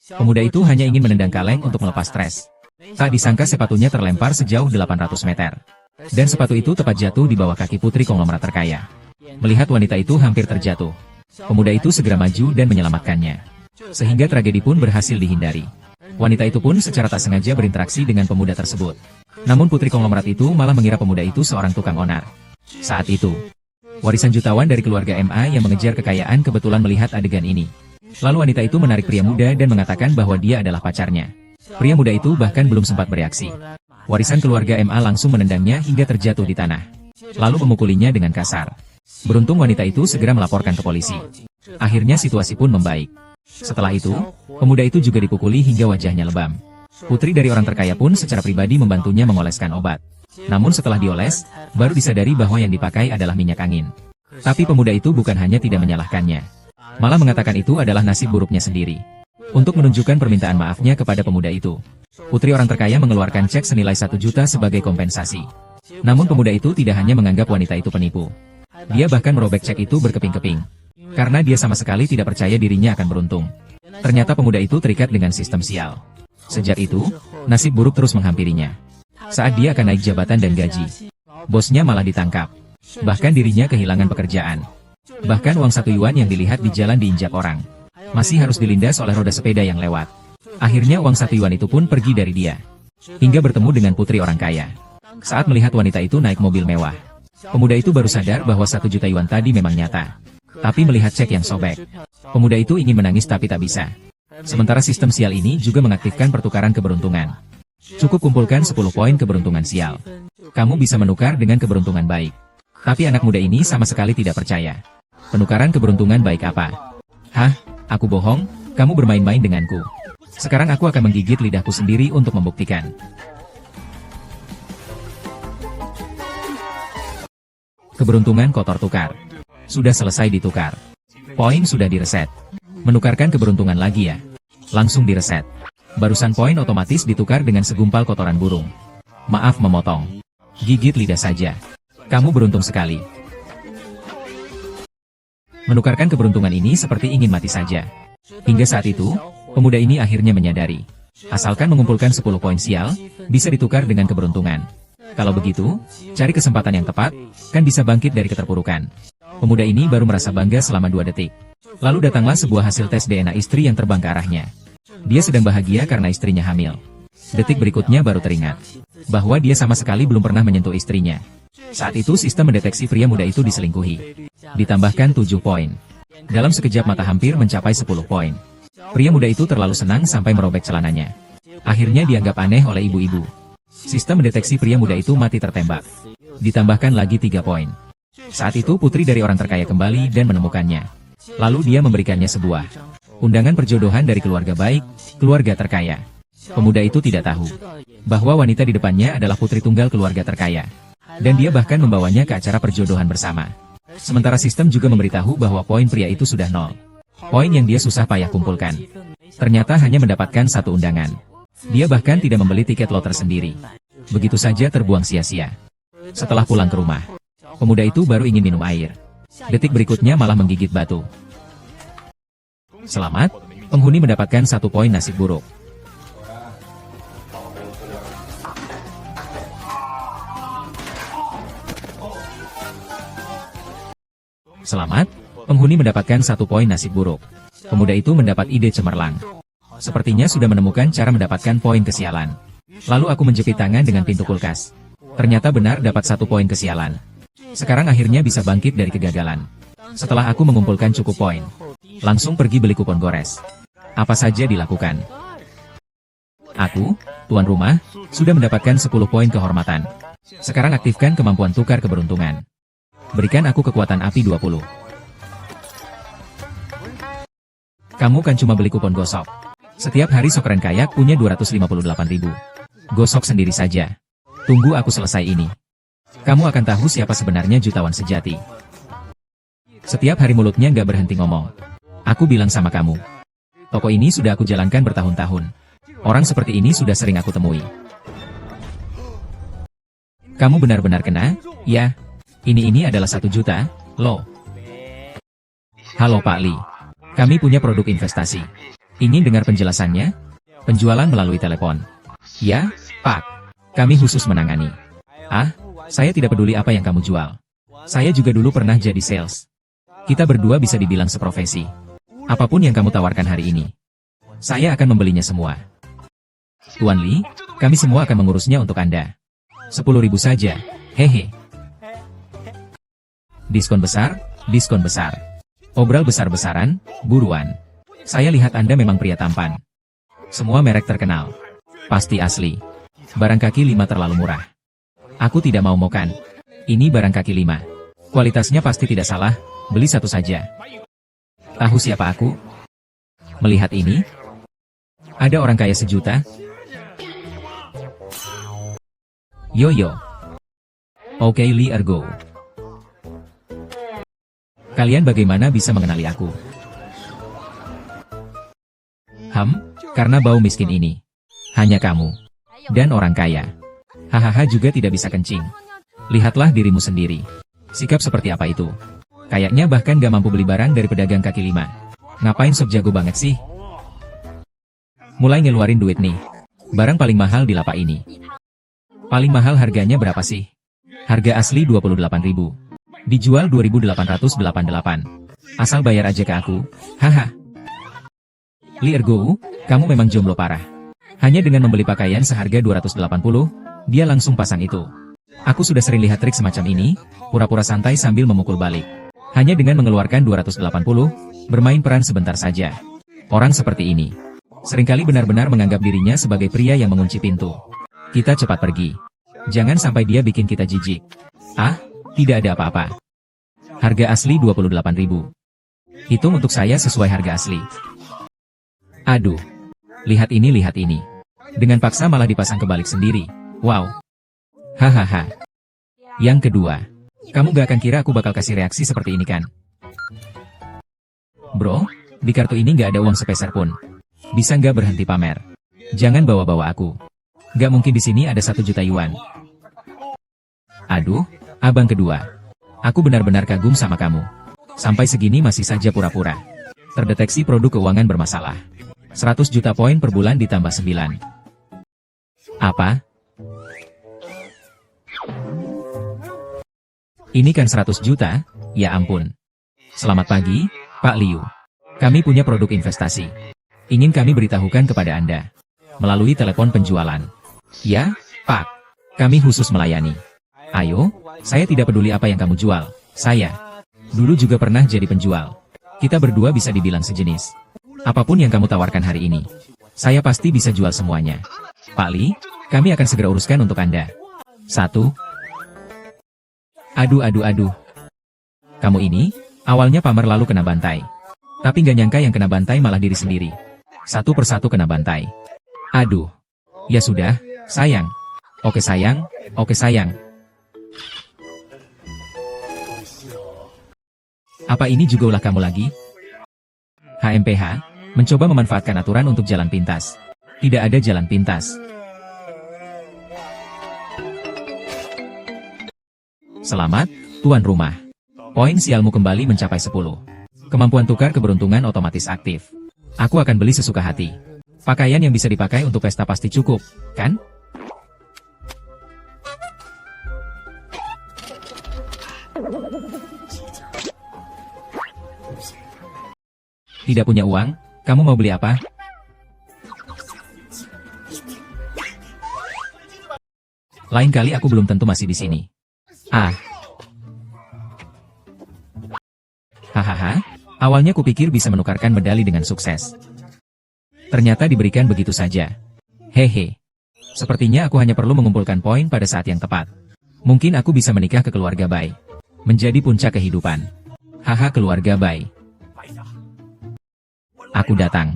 Pemuda itu hanya ingin menendang kaleng untuk melepas stres. Tak disangka sepatunya terlempar sejauh 800 meter. Dan sepatu itu tepat jatuh di bawah kaki putri konglomerat terkaya. Melihat wanita itu hampir terjatuh, pemuda itu segera maju dan menyelamatkannya. Sehingga tragedi pun berhasil dihindari. Wanita itu pun secara tak sengaja berinteraksi dengan pemuda tersebut. Namun putri konglomerat itu malah mengira pemuda itu seorang tukang onar. Saat itu, warisan jutawan dari keluarga MA yang mengejar kekayaan kebetulan melihat adegan ini. Lalu wanita itu menarik pria muda dan mengatakan bahwa dia adalah pacarnya. Pria muda itu bahkan belum sempat bereaksi. Warisan keluarga MA langsung menendangnya hingga terjatuh di tanah. Lalu memukulinya dengan kasar. Beruntung wanita itu segera melaporkan ke polisi. Akhirnya situasi pun membaik. Setelah itu, pemuda itu juga dipukuli hingga wajahnya lebam. Putri dari orang terkaya pun secara pribadi membantunya mengoleskan obat. Namun setelah dioles, baru disadari bahwa yang dipakai adalah minyak angin. Tapi pemuda itu bukan hanya tidak menyalahkannya, malah mengatakan itu adalah nasib buruknya sendiri. Untuk menunjukkan permintaan maafnya kepada pemuda itu, putri orang terkaya mengeluarkan cek senilai 1 juta sebagai kompensasi. Namun pemuda itu tidak hanya menganggap wanita itu penipu. Dia bahkan merobek cek itu berkeping-keping. Karena dia sama sekali tidak percaya dirinya akan beruntung. Ternyata pemuda itu terikat dengan sistem sial. Sejak itu, nasib buruk terus menghampirinya. Saat dia akan naik jabatan dan gaji, bosnya malah ditangkap. Bahkan dirinya kehilangan pekerjaan. Bahkan uang 1 yuan yang dilihat di jalan diinjak orang, masih harus dilindas oleh roda sepeda yang lewat. Akhirnya uang 1 yuan itu pun pergi dari dia. Hingga bertemu dengan putri orang kaya. Saat melihat wanita itu naik mobil mewah, pemuda itu baru sadar bahwa 1 juta yuan tadi memang nyata. Tapi melihat cek yang sobek, pemuda itu ingin menangis tapi tak bisa. Sementara sistem sial ini juga mengaktifkan pertukaran keberuntungan. Cukup kumpulkan 10 poin keberuntungan sial. Kamu bisa menukar dengan keberuntungan baik. Tapi anak muda ini sama sekali tidak percaya. Penukaran keberuntungan baik apa? Hah? Aku bohong? Kamu bermain-main denganku. Sekarang aku akan menggigit lidahku sendiri untuk membuktikan. Keberuntungan kotor tukar. Sudah selesai ditukar. Poin sudah direset. Menukarkan keberuntungan lagi ya. Langsung direset. Barusan poin otomatis ditukar dengan segumpal kotoran burung. Maaf memotong. Gigit lidah saja. Kamu beruntung sekali. Menukarkan keberuntungan ini seperti ingin mati saja. Hingga saat itu, pemuda ini akhirnya menyadari. Asalkan mengumpulkan 10 poin sial, bisa ditukar dengan keberuntungan. Kalau begitu, cari kesempatan yang tepat, kan bisa bangkit dari keterpurukan. Pemuda ini baru merasa bangga selama 2 detik. Lalu datanglah sebuah hasil tes DNA istri yang terbang ke arahnya. Dia sedang bahagia karena istrinya hamil. Detik berikutnya baru teringat bahwa dia sama sekali belum pernah menyentuh istrinya. Saat itu sistem mendeteksi pria muda itu diselingkuhi. Ditambahkan 7 poin. Dalam sekejap mata hampir mencapai 10 poin. Pria muda itu terlalu senang sampai merobek celananya. Akhirnya dianggap aneh oleh ibu-ibu. Sistem mendeteksi pria muda itu mati tertembak. Ditambahkan lagi 3 poin. Saat itu putri dari orang terkaya kembali dan menemukannya. Lalu dia memberikannya sebuah undangan perjodohan dari keluarga baik, keluarga terkaya. Pemuda itu tidak tahu bahwa wanita di depannya adalah putri tunggal keluarga terkaya. Dan dia bahkan membawanya ke acara perjodohan bersama. Sementara sistem juga memberitahu bahwa poin pria itu sudah 0. Poin yang dia susah payah kumpulkan. Ternyata hanya mendapatkan 1 undangan. Dia bahkan tidak membeli tiket loter sendiri. Begitu saja terbuang sia-sia. Setelah pulang ke rumah, pemuda itu baru ingin minum air. Detik berikutnya malah menggigit batu. Selamat, penghuni mendapatkan 1 poin nasib buruk. Selamat, penghuni mendapatkan 1 poin nasib buruk. Pemuda itu mendapat ide cemerlang. Sepertinya sudah menemukan cara mendapatkan poin kesialan. Lalu aku menjepit tangan dengan pintu kulkas. Ternyata benar dapat 1 poin kesialan. Sekarang akhirnya bisa bangkit dari kegagalan. Setelah aku mengumpulkan cukup poin, langsung pergi beli kupon gores. Apa saja dilakukan. Aku, tuan rumah, sudah mendapatkan 10 poin kehormatan. Sekarang aktifkan kemampuan tukar keberuntungan. Berikan aku kekuatan api 20. Kamu kan cuma beli kupon gosok. Setiap hari Sokren Kayak punya 258.000. Gosok sendiri saja. Tunggu aku selesai ini. Kamu akan tahu siapa sebenarnya jutawan sejati. Setiap hari mulutnya nggak berhenti ngomong. Aku bilang sama kamu. Toko ini sudah aku jalankan bertahun-tahun. Orang seperti ini sudah sering aku temui. Kamu benar-benar kena? Ya. Ini adalah 1 juta, loh. Halo Pak Li. Kami punya produk investasi. Ingin dengar penjelasannya? Penjualan melalui telepon. Ya, Pak. Kami khusus menangani. Ah, saya tidak peduli apa yang kamu jual. Saya juga dulu pernah jadi sales. Kita berdua bisa dibilang seprofesi. Apapun yang kamu tawarkan hari ini, saya akan membelinya semua. Tuan Lee, kami semua akan mengurusnya untuk Anda. 10.000 saja, hehe. Diskon besar, diskon besar. Obral besar-besaran, buruan. Saya lihat Anda memang pria tampan. Semua merek terkenal. Pasti asli. Barang kaki 5 terlalu murah. Aku tidak mau mokan. Ini barang kaki 5. Kualitasnya pasti tidak salah, beli satu saja. Tahu siapa aku? Melihat ini? Ada orang kaya sejuta? Yo. Oke Lee Ergo. Kalian bagaimana bisa mengenali aku? Karena bau miskin ini. Hanya kamu. Dan orang kaya. Hahaha juga tidak bisa kencing. Lihatlah dirimu sendiri. Sikap seperti apa itu? Kayaknya bahkan gak mampu beli barang dari pedagang kaki 5. Ngapain sok jago banget sih? Mulai ngeluarin duit nih. Barang paling mahal di lapak ini. Paling mahal harganya berapa sih? Harga asli 28.000. Dijual 2.888. Asal bayar aja ke aku. Haha. Lee Ergo, kamu memang jomblo parah. Hanya dengan membeli pakaian seharga 280, dia langsung pasang itu. Aku sudah sering lihat trik semacam ini, pura-pura santai sambil memukul balik. Hanya dengan mengeluarkan 280, bermain peran sebentar saja. Orang seperti ini seringkali benar-benar menganggap dirinya sebagai pria yang mengunci pintu. Kita cepat pergi. Jangan sampai dia bikin kita jijik. Ah, tidak ada apa-apa. Harga asli 28.000. Hitung untuk saya sesuai harga asli. Aduh. Lihat ini, lihat ini. Dengan paksa malah dipasang kebalik sendiri. Wow. Hahaha. Yang kedua. Kamu gak akan kira aku bakal kasih reaksi seperti ini kan? Bro, di kartu ini gak ada uang sepeser pun. Bisa nggak berhenti pamer? Jangan bawa-bawa aku. Gak mungkin di sini ada 1 juta yuan. Aduh, abang kedua. Aku benar-benar kagum sama kamu. Sampai segini masih saja pura-pura. Terdeteksi produk keuangan bermasalah. 100 juta poin per bulan ditambah 9. Apa? Ini kan 100 juta? Ya ampun. Selamat pagi, Pak Liu. Kami punya produk investasi. Ingin kami beritahukan kepada Anda. Melalui telepon penjualan. Ya, Pak. Kami khusus melayani. Ayo, saya tidak peduli apa yang kamu jual. Saya dulu juga pernah jadi penjual. Kita berdua bisa dibilang sejenis. Apapun yang kamu tawarkan hari ini, saya pasti bisa jual semuanya. Pak Li, kami akan segera uruskan untuk Anda. 1. Aduh. Kamu ini, awalnya pamer lalu kena bantai. Tapi gak nyangka yang kena bantai malah diri sendiri. Satu persatu kena bantai. Aduh. Ya sudah, sayang. Oke sayang, oke sayang. Apa ini juga ulah kamu lagi? HMPH, mencoba memanfaatkan aturan untuk jalan pintas. Tidak ada jalan pintas. Selamat, tuan rumah. Poin sialmu kembali mencapai 10. Kemampuan tukar keberuntungan otomatis aktif. Aku akan beli sesuka hati. Pakaian yang bisa dipakai untuk pesta pasti cukup, kan? Tidak punya uang? Kamu mau beli apa? Lain kali aku belum tentu masih di sini. Ah. Hahaha, awalnya kupikir bisa menukarkan medali dengan sukses. Ternyata diberikan begitu saja. Hehe. Sepertinya aku hanya perlu mengumpulkan poin pada saat yang tepat. Mungkin aku bisa menikah ke keluarga Bai. Menjadi puncak kehidupan. Haha, keluarga Bai. Aku datang.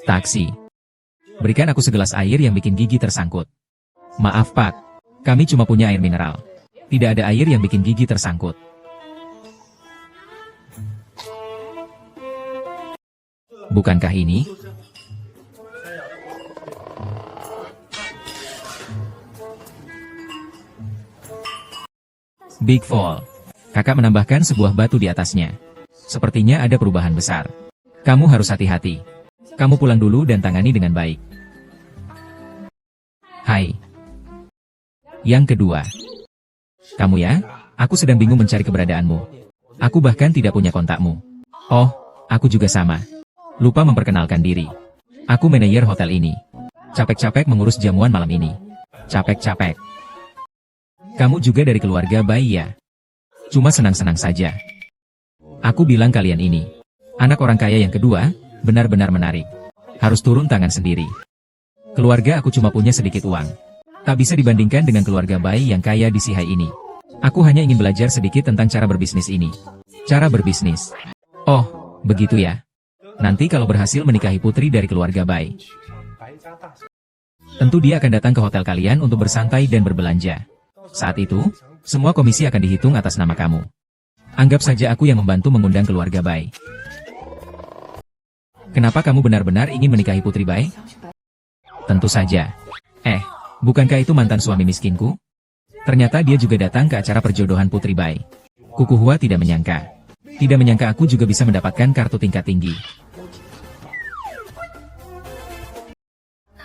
Taksi. Berikan aku segelas air yang bikin gigi tersangkut. Maaf Pak, kami cuma punya air mineral. Tidak ada air yang bikin gigi tersangkut. Bukankah ini? Big Fall. Kakak menambahkan sebuah batu di atasnya. Sepertinya ada perubahan besar. Kamu harus hati-hati. Kamu pulang dulu dan tangani dengan baik. Hai. Yang kedua. Kamu ya? Aku sedang bingung mencari keberadaanmu. Aku bahkan tidak punya kontakmu. Oh, aku juga sama. Lupa memperkenalkan diri. Aku manajer hotel ini. Capek-capek mengurus jamuan malam ini. Capek-capek. Kamu juga dari keluarga bayi ya? Cuma senang-senang saja. Aku bilang kalian ini. Anak orang kaya yang kedua, benar-benar menarik. Harus turun tangan sendiri. Keluarga aku cuma punya sedikit uang. Tak bisa dibandingkan dengan keluarga bayi yang kaya di Sihai ini. Aku hanya ingin belajar sedikit tentang cara berbisnis ini. Cara berbisnis. Oh, begitu ya. Nanti kalau berhasil menikahi putri dari keluarga bayi, tentu dia akan datang ke hotel kalian untuk bersantai dan berbelanja. Saat itu, semua komisi akan dihitung atas nama kamu. Anggap saja aku yang membantu mengundang keluarga bayi. Kenapa kamu benar-benar ingin menikahi putri bayi? Tentu saja. Bukankah itu mantan suami miskinku? Ternyata dia juga datang ke acara perjodohan putri bayi. Kuku Hua tidak menyangka. Tidak menyangka aku juga bisa mendapatkan kartu tingkat tinggi.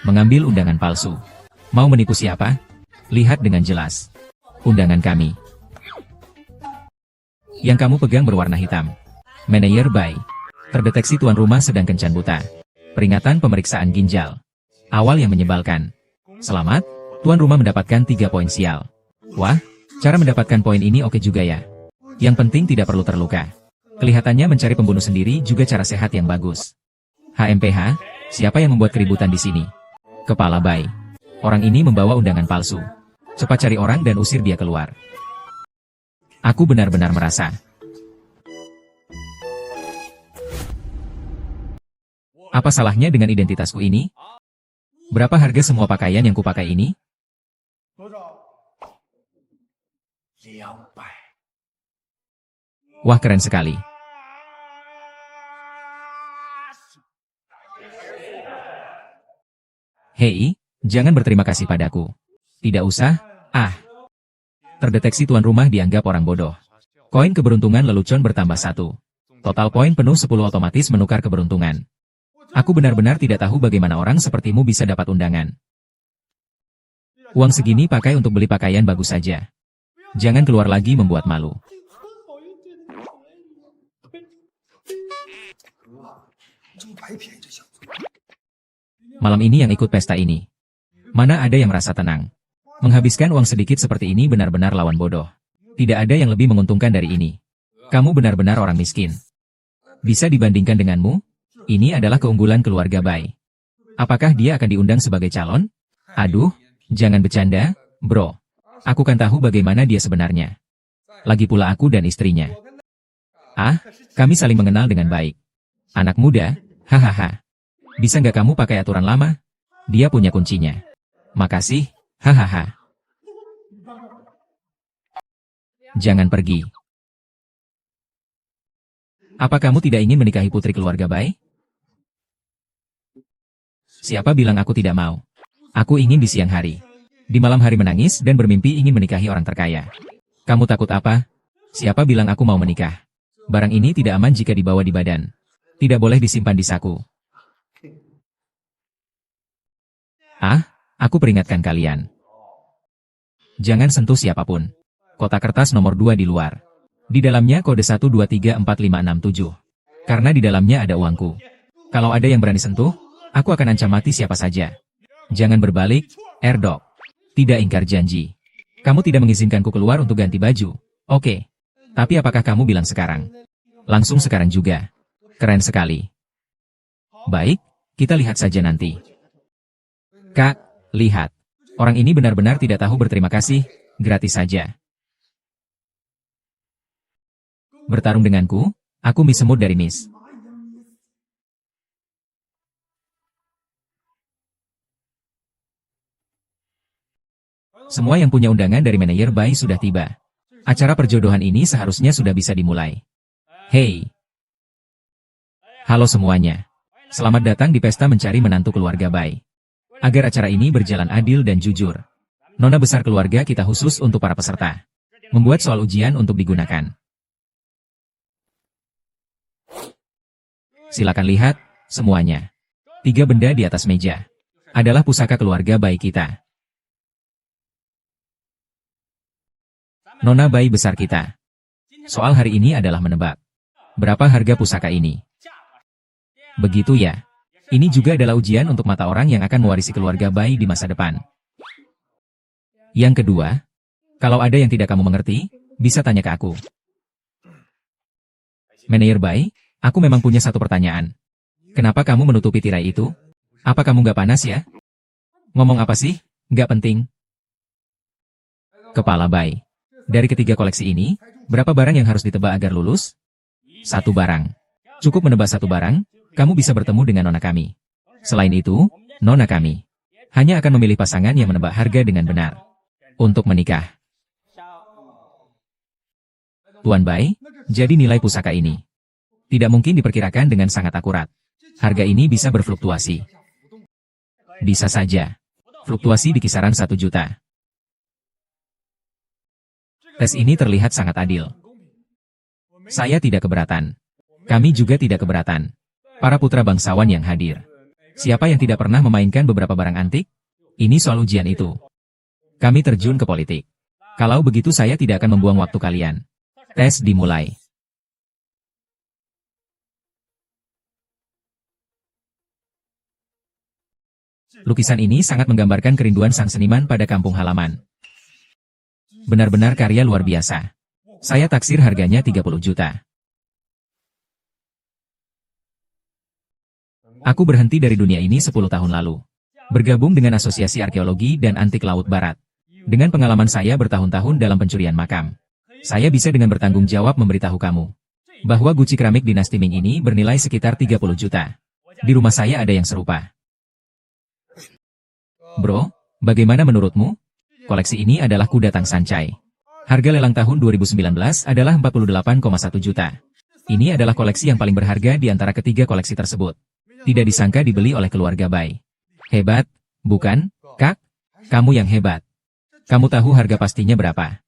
Mengambil undangan palsu. Mau menipu siapa? Lihat dengan jelas. Undangan kami. Yang kamu pegang berwarna hitam. Manajer bayi. Terdeteksi tuan rumah sedang kencan buta. Peringatan pemeriksaan ginjal. Awal yang menyebalkan. Selamat, tuan rumah mendapatkan 3 poin sial. Wah, cara mendapatkan poin ini oke juga ya. Yang penting tidak perlu terluka. Kelihatannya mencari pembunuh sendiri juga cara sehat yang bagus. HMPH, siapa yang membuat keributan di sini? Kepala bayi. Orang ini membawa undangan palsu. Cepat cari orang dan usir dia keluar. Aku benar-benar merasa. Apa salahnya dengan identitasku ini? Berapa harga semua pakaian yang kupakai ini? Wah, keren sekali. Hei, jangan berterima kasih padaku. Tidak usah. Terdeteksi tuan rumah dianggap orang bodoh. Koin keberuntungan lelucon bertambah 1. Total poin penuh 10 otomatis menukar keberuntungan. Aku benar-benar tidak tahu bagaimana orang sepertimu bisa dapat undangan. Uang segini pakai untuk beli pakaian bagus saja. Jangan keluar lagi membuat malu. Malam ini yang ikut pesta ini. Mana ada yang merasa tenang. Menghabiskan uang sedikit seperti ini benar-benar lawan bodoh. Tidak ada yang lebih menguntungkan dari ini. Kamu benar-benar orang miskin. Bisa dibandingkan denganmu? Ini adalah keunggulan keluarga bayi. Apakah dia akan diundang sebagai calon? Aduh, jangan bercanda, bro. Aku kan tahu bagaimana dia sebenarnya. Lagi pula aku dan istrinya. Kami saling mengenal dengan baik. Anak muda, hahaha. Bisa nggak kamu pakai aturan lama? Dia punya kuncinya. Makasih, hahaha. Jangan pergi. Apa kamu tidak ingin menikahi putri keluarga bayi? Siapa bilang aku tidak mau? Aku ingin di siang hari. Di malam hari menangis dan bermimpi ingin menikahi orang terkaya. Kamu takut apa? Siapa bilang aku mau menikah? Barang ini tidak aman jika dibawa di badan. Tidak boleh disimpan di saku. Aku peringatkan kalian. Jangan sentuh siapapun. Kotak kertas nomor 2 di luar. Di dalamnya kode 1234567. Karena di dalamnya ada uangku. Kalau ada yang berani sentuh, aku akan ancam mati siapa saja. Jangan berbalik, Erdok. Tidak ingkar janji. Kamu tidak mengizinkanku keluar untuk ganti baju. Oke. Tapi apakah kamu bilang sekarang? Langsung sekarang juga. Keren sekali. Baik, kita lihat saja nanti. Kak, lihat. Orang ini benar-benar tidak tahu berterima kasih, gratis saja. Bertarung denganku, aku Miss Semut dari Miss. Semua yang punya undangan dari manajer bayi sudah tiba. Acara perjodohan ini seharusnya sudah bisa dimulai. Hei. Halo semuanya. Selamat datang di pesta mencari menantu keluarga bayi. Agar acara ini berjalan adil dan jujur, nona besar keluarga kita khusus untuk para peserta. Membuat soal ujian untuk digunakan. Silakan lihat, semuanya. 3 benda di atas meja. Adalah pusaka keluarga bayi kita. Nona bayi besar kita. Soal hari ini adalah menebak. Berapa harga pusaka ini? Begitu ya. Ini juga adalah ujian untuk mata orang yang akan mewarisi keluarga bayi di masa depan. Yang kedua, kalau ada yang tidak kamu mengerti, bisa tanya ke aku. Manajer bayi, aku memang punya satu pertanyaan. Kenapa kamu menutupi tirai itu? Apa kamu nggak panas ya? Ngomong apa sih? Nggak penting. Kepala bayi. Dari ketiga koleksi ini, berapa barang yang harus ditebak agar lulus? 1 barang. Cukup menebak 1 barang, kamu bisa bertemu dengan nona kami. Selain itu, nona kami hanya akan memilih pasangan yang menebak harga dengan benar. Untuk menikah. Tuan Bai, jadi nilai pusaka ini tidak mungkin diperkirakan dengan sangat akurat. Harga ini bisa berfluktuasi. Bisa saja. Fluktuasi di kisaran 1 juta. Tes ini terlihat sangat adil. Saya tidak keberatan. Kami juga tidak keberatan. Para putra bangsawan yang hadir. Siapa yang tidak pernah memainkan beberapa barang antik? Ini soal ujian itu. Kami terjun ke politik. Kalau begitu saya tidak akan membuang waktu kalian. Tes dimulai. Lukisan ini sangat menggambarkan kerinduan sang seniman pada kampung halaman. Benar-benar karya luar biasa. Saya taksir harganya 30 juta. Aku berhenti dari dunia ini 10 tahun lalu. Bergabung dengan Asosiasi Arkeologi dan Antik Laut Barat. Dengan pengalaman saya bertahun-tahun dalam pencurian makam, saya bisa dengan bertanggung jawab memberitahu kamu bahwa guci keramik dinasti Ming ini bernilai sekitar 30 juta. Di rumah saya ada yang serupa. Bro, bagaimana menurutmu? Koleksi ini adalah kuda Tang Sancai. Harga lelang tahun 2019 adalah 48,1 juta. Ini adalah koleksi yang paling berharga di antara ketiga koleksi tersebut. Tidak disangka dibeli oleh keluarga Bai. Hebat, bukan, Kak? Kamu yang hebat. Kamu tahu harga pastinya berapa?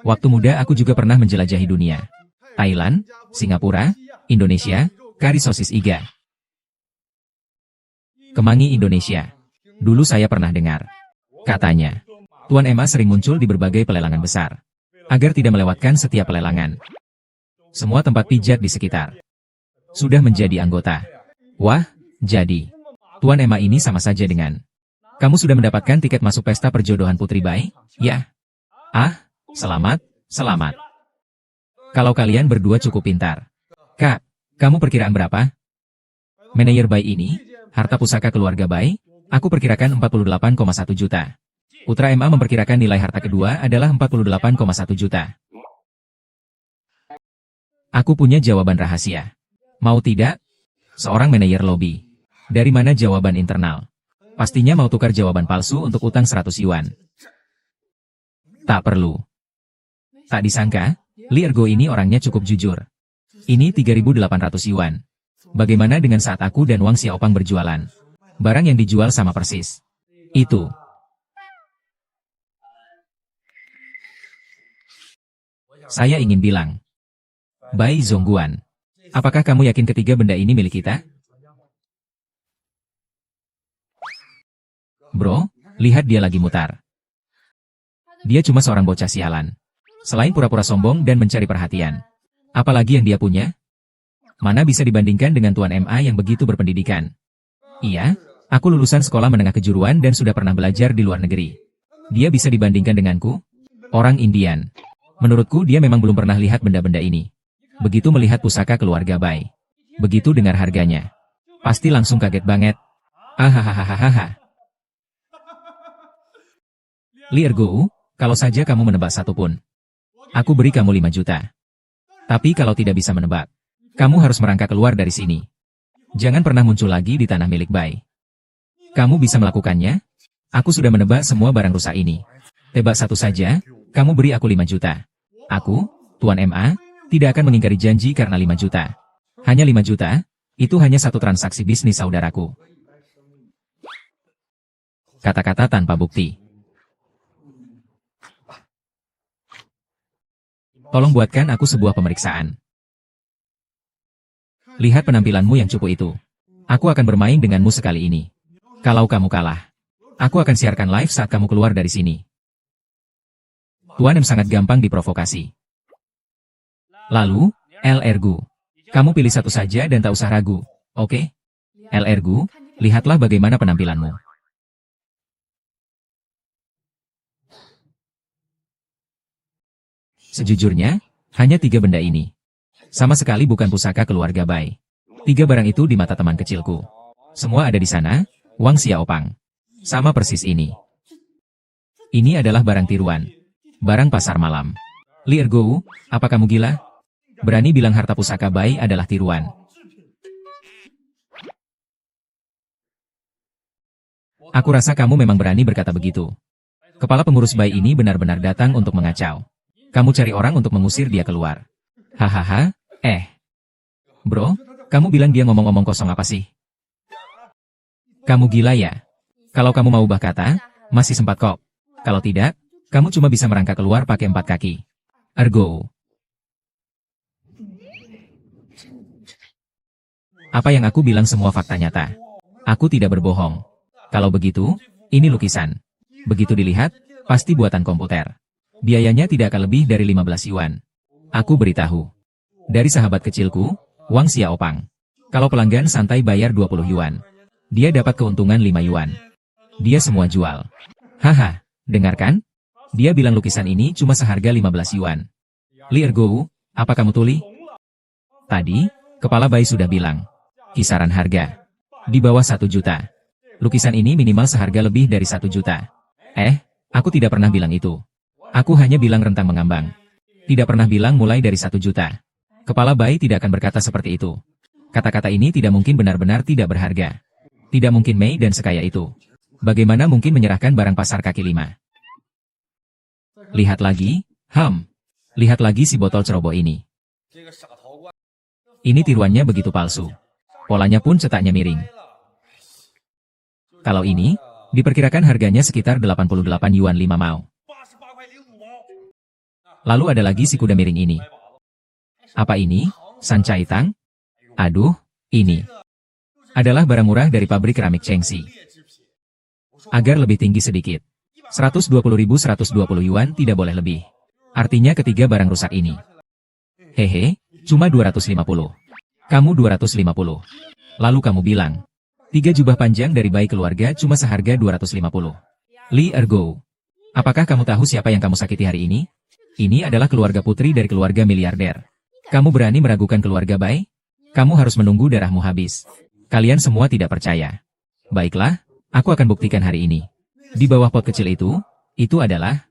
Waktu muda aku juga pernah menjelajahi dunia. Thailand, Singapura, Indonesia, kari sosis iga. Kemangi Indonesia. Dulu saya pernah dengar. Katanya, Tuan Emma sering muncul di berbagai pelelangan besar. Agar tidak melewatkan setiap pelelangan. Semua tempat pijat di sekitar. Sudah menjadi anggota. Wah, jadi. Tuan Emma ini sama saja dengan. Kamu sudah mendapatkan tiket masuk pesta perjodohan Putri Bai? Ya. Ah, selamat, selamat. Kalau kalian berdua cukup pintar. Kak, kamu perkiraan berapa? Manajer Bai ini, harta pusaka keluarga Bai, aku perkirakan 48,1 juta. Putra MA memperkirakan nilai harta kedua adalah 48,1 juta. Aku punya jawaban rahasia. Mau tidak? Seorang manajer lobi. Dari mana jawaban internal? Pastinya mau tukar jawaban palsu untuk utang 100 yuan. Tak perlu. Tak disangka, Li Ergo ini orangnya cukup jujur. Ini 3.800 yuan. Bagaimana dengan saat aku dan Wang Xiaopang berjualan? Barang yang dijual sama persis. Itu. Saya ingin bilang. Bai Zongguan. Apakah kamu yakin ketiga benda ini milik kita? Bro, lihat dia lagi mutar. Dia cuma seorang bocah sialan. Selain pura-pura sombong dan mencari perhatian. Apalagi yang dia punya? Mana bisa dibandingkan dengan Tuan MA yang begitu berpendidikan? Iya, aku lulusan sekolah menengah kejuruan dan sudah pernah belajar di luar negeri. Dia bisa dibandingkan denganku? Orang Indian. Menurutku dia memang belum pernah lihat benda-benda ini. Begitu melihat pusaka keluarga Bai. Begitu dengar harganya. Pasti langsung kaget banget. Ahahaha. Li Ergo, kalau saja kamu menebak satu pun. Aku beri kamu 5 juta. Tapi kalau tidak bisa menebak, kamu harus merangkak keluar dari sini. Jangan pernah muncul lagi di tanah milik Bai. Kamu bisa melakukannya? Aku sudah menebak semua barang rusak ini. Tebak satu saja, kamu beri aku 5 juta. Aku, Tuan MA, tidak akan mengingkari janji karena 5 juta. Hanya 5 juta, itu hanya satu transaksi bisnis saudaraku. Kata-kata tanpa bukti. Tolong buatkan aku sebuah pemeriksaan. Lihat penampilanmu yang cupu itu. Aku akan bermain denganmu sekali ini. Kalau kamu kalah, aku akan siarkan live saat kamu keluar dari sini. Tuan M sangat gampang diprovokasi. Lalu, El Ergu. Kamu pilih satu saja dan tak usah ragu, oke? El Ergu, lihatlah bagaimana penampilanmu. Sejujurnya, hanya 3 benda ini. Sama sekali bukan pusaka keluarga Bai. 3 barang itu di mata teman kecilku. Semua ada di sana, Wang Xiaopang. Sama persis ini. Ini adalah barang tiruan. Barang pasar malam. Li Ergou, apa kamu gila? Berani bilang harta pusaka Bai adalah tiruan. Aku rasa kamu memang berani berkata begitu. Kepala pengurus Bai ini benar-benar datang untuk mengacau. Kamu cari orang untuk mengusir dia keluar. Hahaha, Bro, kamu bilang dia ngomong-ngomong kosong apa sih? Kamu gila ya? Kalau kamu mau ubah kata, masih sempat kok. Kalau tidak, kamu cuma bisa merangkak keluar pakai 4 kaki. Ergo. Apa yang aku bilang semua fakta nyata. Aku tidak berbohong. Kalau begitu, ini lukisan. Begitu dilihat, pasti buatan komputer. Biayanya tidak akan lebih dari 15 yuan. Aku beritahu. Dari sahabat kecilku, Wang Xiaopang. Kalau pelanggan santai bayar 20 yuan. Dia dapat keuntungan 5 yuan. Dia semua jual. Haha, dengarkan? Dia bilang lukisan ini cuma seharga 15 yuan. Li Ergou, apa kamu tuli? Tadi, kepala Bai sudah bilang. Kisaran harga. Di bawah 1 juta. Lukisan ini minimal seharga lebih dari 1 juta. Aku tidak pernah bilang itu. Aku hanya bilang rentang mengambang. Tidak pernah bilang mulai dari 1 juta. Kepala Bai tidak akan berkata seperti itu. Kata-kata ini tidak mungkin benar-benar tidak berharga. Tidak mungkin Mei dan sekaya itu. Bagaimana mungkin menyerahkan barang pasar kaki 5? Lihat lagi, Lihat lagi si botol ceroboh ini. Ini tiruannya begitu palsu. Polanya pun cetaknya miring. Kalau ini, diperkirakan harganya sekitar 88 yuan 5 mao. Lalu ada lagi si kuda miring ini. Apa ini? San Cai Tang? Aduh, ini adalah barang murah dari pabrik keramik Chengxi. Agar lebih tinggi sedikit. 120.120 yuan tidak boleh lebih. Artinya ketiga barang rusak ini. Hehe, cuma 250. Kamu 250. Lalu kamu bilang, 3 jubah panjang dari bayi keluarga cuma seharga 250. Li Ergou. Apakah kamu tahu siapa yang kamu sakiti hari ini? Ini adalah keluarga putri dari keluarga miliarder. Kamu berani meragukan keluarga Bai? Kamu harus menunggu darahmu habis. Kalian semua tidak percaya. Baiklah, aku akan buktikan hari ini. Di bawah pot kecil itu adalah...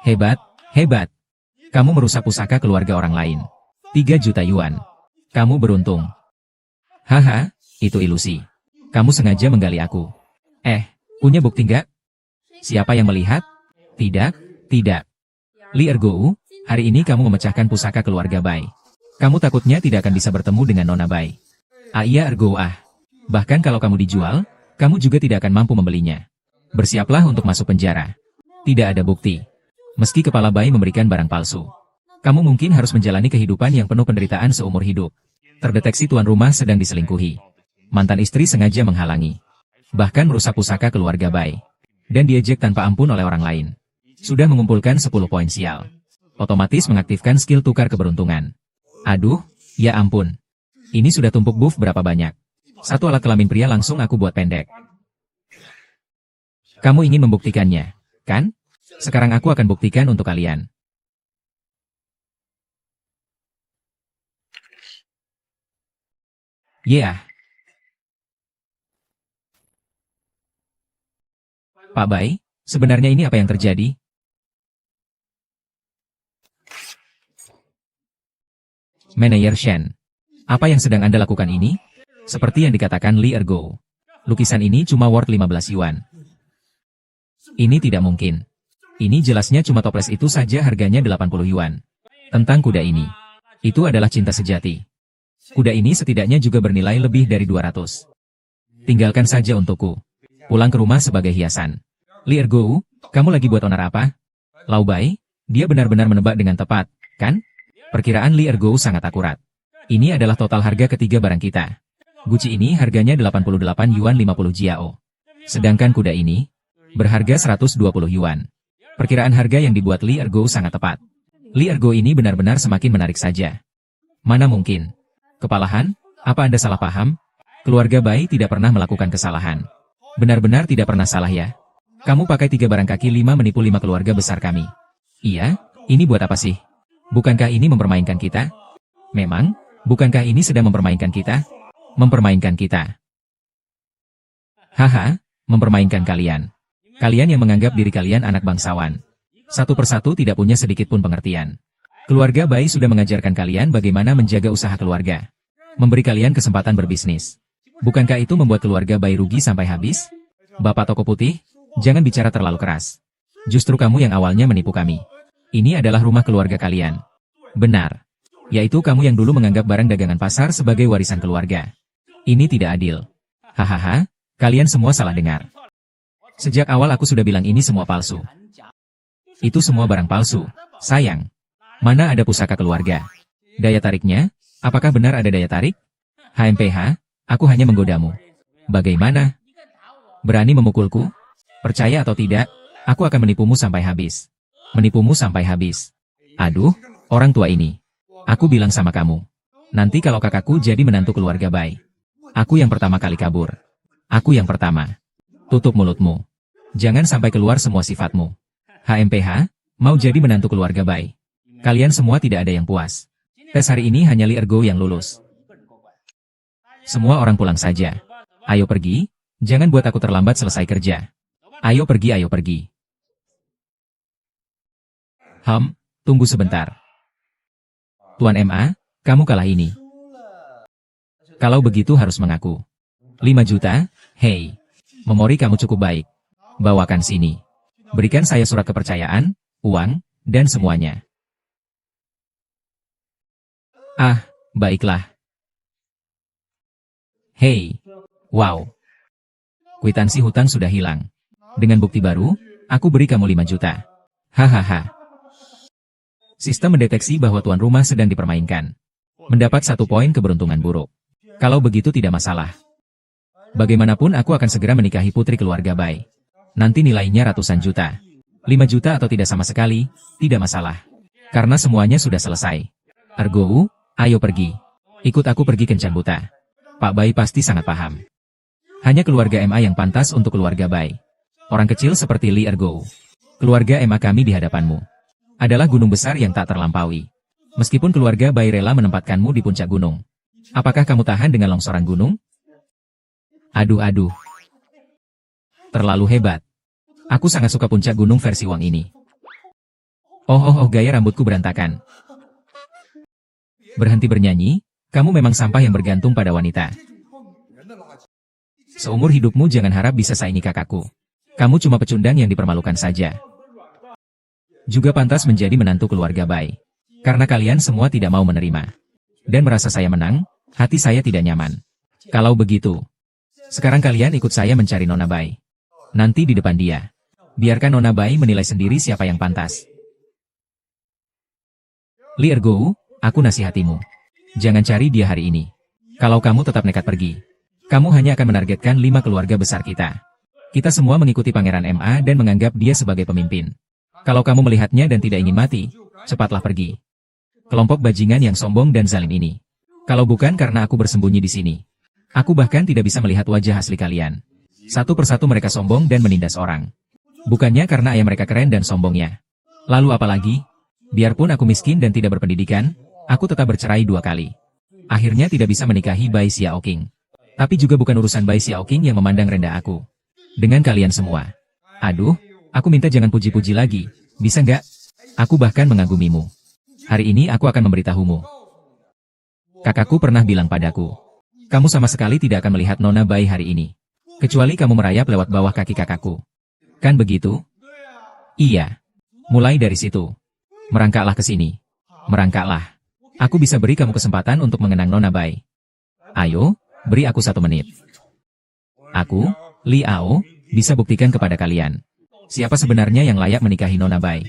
Hebat, hebat. Kamu merusak pusaka keluarga orang lain. 3 juta yuan. Kamu beruntung. Haha, itu ilusi. Kamu sengaja menggali aku. Punya bukti nggak? Siapa yang melihat? Tidak, tidak. Li Ergou, hari ini kamu memecahkan pusaka keluarga Bai. Kamu takutnya tidak akan bisa bertemu dengan Nona Bai. Iya Ergou Bahkan kalau kamu dijual, kamu juga tidak akan mampu membelinya. Bersiaplah untuk masuk penjara. Tidak ada bukti. Meski kepala Bai memberikan barang palsu. Kamu mungkin harus menjalani kehidupan yang penuh penderitaan seumur hidup. Terdeteksi tuan rumah sedang diselingkuhi. Mantan istri sengaja menghalangi. Bahkan merusak pusaka keluarga Bai. Dan diejek tanpa ampun oleh orang lain. Sudah mengumpulkan 10 poin sial. Otomatis mengaktifkan skill tukar keberuntungan. Aduh, ya ampun. Ini sudah tumpuk buff berapa banyak. Satu alat kelamin pria langsung aku buat pendek. Kamu ingin membuktikannya, kan? Sekarang aku akan buktikan untuk kalian. Pak Bai, sebenarnya ini apa yang terjadi? Manajer Shen. Apa yang sedang Anda lakukan ini? Seperti yang dikatakan Li Ergou. Lukisan ini cuma worth 15 yuan. Ini tidak mungkin. Ini jelasnya cuma toples itu saja harganya 80 yuan. Tentang kuda ini. Itu adalah cinta sejati. Kuda ini setidaknya juga bernilai lebih dari 200. Tinggalkan saja untukku. Pulang ke rumah sebagai hiasan. Li Ergou, kamu lagi buat onar apa? Lau Bai, dia benar-benar menebak dengan tepat, kan? Perkiraan Li Ergou sangat akurat. Ini adalah total harga ketiga barang kita. Guci ini harganya 88 yuan 50 jiao. Sedangkan kuda ini berharga 120 yuan. Perkiraan harga yang dibuat Li Ergou sangat tepat. Li Ergou ini benar-benar semakin menarik saja. Mana mungkin? Kepalahan, apa Anda salah paham? Keluarga Bai tidak pernah melakukan kesalahan. Benar-benar tidak pernah salah ya? Kamu pakai 3 barang kaki 5 menipu 5 keluarga besar kami. Iya, ini buat apa sih? Bukankah ini mempermainkan kita? Memang, bukankah ini sedang mempermainkan kita? Mempermainkan kita. Haha, mempermainkan kalian. Kalian yang menganggap diri kalian anak bangsawan. Satu persatu tidak punya sedikit pun pengertian. Keluarga Bai sudah mengajarkan kalian bagaimana menjaga usaha keluarga. Memberi kalian kesempatan berbisnis. Bukankah itu membuat keluarga Bai rugi sampai habis? Bapak Toko Putih, jangan bicara terlalu keras. Justru kamu yang awalnya menipu kami. Ini adalah rumah keluarga kalian. Benar. Yaitu kamu yang dulu menganggap barang dagangan pasar sebagai warisan keluarga. Ini tidak adil. Hahaha, kalian semua salah dengar. Sejak awal aku sudah bilang ini semua palsu. Itu semua barang palsu, sayang. Mana ada pusaka keluarga? Daya tariknya? Apakah benar ada daya tarik? HMPH, aku hanya menggodamu. Bagaimana? Berani memukulku? Percaya atau tidak, aku akan menipumu sampai habis. Menipumu sampai habis. Aduh, orang tua ini. Aku bilang sama kamu. Nanti kalau kakakku jadi menantu keluarga Bai. Aku yang pertama kali kabur. Aku yang pertama. Tutup mulutmu. Jangan sampai keluar semua sifatmu. HMPH, mau jadi menantu keluarga Bai. Kalian semua tidak ada yang puas. Tes hari ini hanya Li Ergou yang lulus. Semua orang pulang saja. Ayo pergi, jangan buat aku terlambat selesai kerja. Ayo pergi, ayo pergi. Tunggu sebentar. Tuan MA, kamu kalah ini. Kalau begitu harus mengaku. 5 juta, hei. Memori kamu cukup baik. Bawakan sini. Berikan saya surat kepercayaan, uang, dan semuanya. Ah, baiklah. Hei. Wow. Kwitansi hutang sudah hilang. Dengan bukti baru, aku beri kamu 5 juta. Hahaha. Sistem mendeteksi bahwa tuan rumah sedang dipermainkan. Mendapat 1 poin keberuntungan buruk. Kalau begitu tidak masalah. Bagaimanapun aku akan segera menikahi putri keluarga Bai. Nanti nilainya ratusan juta. 5 juta atau tidak sama sekali, tidak masalah. Karena semuanya sudah selesai. Ergou, ayo pergi. Ikut aku pergi kencan buta. Pak Bai pasti sangat paham. Hanya keluarga MA yang pantas untuk keluarga Bai. Orang kecil seperti Li Ergou. Keluarga MA kami di hadapanmu. Adalah gunung besar yang tak terlampaui. Meskipun keluarga Bai rela menempatkanmu di puncak gunung. Apakah kamu tahan dengan longsoran gunung? Aduh. Terlalu hebat. Aku sangat suka puncak gunung versi Wang ini. Oh, gaya rambutku berantakan. Berhenti bernyanyi, kamu memang sampah yang bergantung pada wanita. Seumur hidupmu jangan harap bisa saingi kakakku. Kamu cuma pecundang yang dipermalukan saja. Juga pantas menjadi menantu keluarga Bai. Karena kalian semua tidak mau menerima. Dan merasa saya menang, hati saya tidak nyaman. Kalau begitu, sekarang kalian ikut saya mencari Nona Bai. Nanti di depan dia. Biarkan Nona Bai menilai sendiri siapa yang pantas. Li Ergou, aku nasihatimu. Jangan cari dia hari ini. Kalau kamu tetap nekat pergi, kamu hanya akan menargetkan 5 keluarga besar kita. Kita semua mengikuti Pangeran MA dan menganggap dia sebagai pemimpin. Kalau kamu melihatnya dan tidak ingin mati, cepatlah pergi. Kelompok bajingan yang sombong dan zalim ini. Kalau bukan karena aku bersembunyi di sini, aku bahkan tidak bisa melihat wajah asli kalian. Satu persatu mereka sombong dan menindas orang. Bukannya karena ayah mereka keren dan sombongnya. Lalu apa lagi? Biarpun aku miskin dan tidak berpendidikan, aku tetap bercerai 2 kali. Akhirnya tidak bisa menikahi Bai Xiaoqing. Tapi juga bukan urusan Bai Xiaoqing yang memandang rendah aku. Dengan kalian semua. Aduh, aku minta jangan puji-puji lagi. Bisa nggak? Aku bahkan mengagumimu. Hari ini aku akan memberitahumu. Kakakku pernah bilang padaku, kamu sama sekali tidak akan melihat Nona Bai hari ini. Kecuali kamu merayap lewat bawah kaki kakakku. Kan begitu? Iya. Mulai dari situ. Merangkaklah ke sini. Merangkaklah. Aku bisa beri kamu kesempatan untuk mengenang Nona Bai. Ayo, beri aku 1 menit. Aku, Li Ao, bisa buktikan kepada kalian. Siapa sebenarnya yang layak menikahi Nona Bai?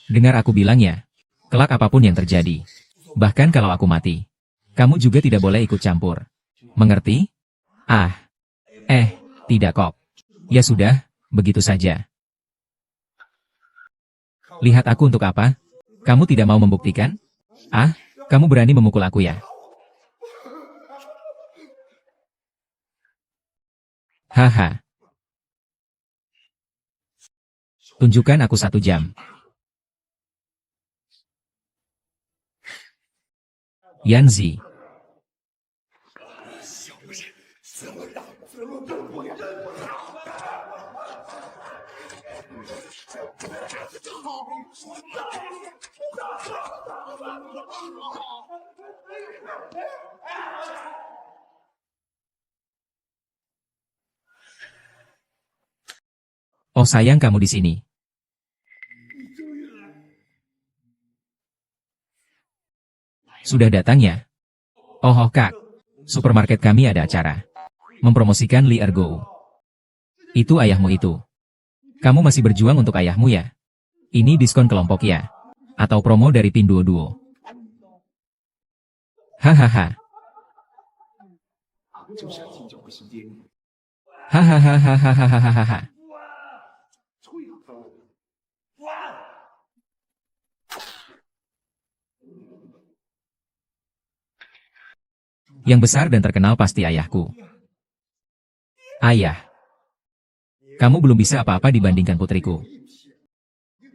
Dengar aku bilang ya. Kelak apapun yang terjadi. Bahkan kalau aku mati. Kamu juga tidak boleh ikut campur. Mengerti? Tidak kok. Ya sudah, begitu saja. Lihat aku untuk apa? Kamu tidak mau membuktikan? Kamu berani memukul aku ya? Haha. Tunjukkan aku 1 jam. Yanzi. Oh sayang kamu di sini. Sudah datang ya? Oh kak. Supermarket kami ada acara. Mempromosikan Li Ergo. Itu ayahmu itu. Kamu masih berjuang untuk ayahmu ya? Ini diskon kelompok ya? Atau promo dari Pinduoduo? Hahaha. Hahaha. Yang besar dan terkenal pasti ayahku. Ayah. Kamu belum bisa apa-apa dibandingkan putriku.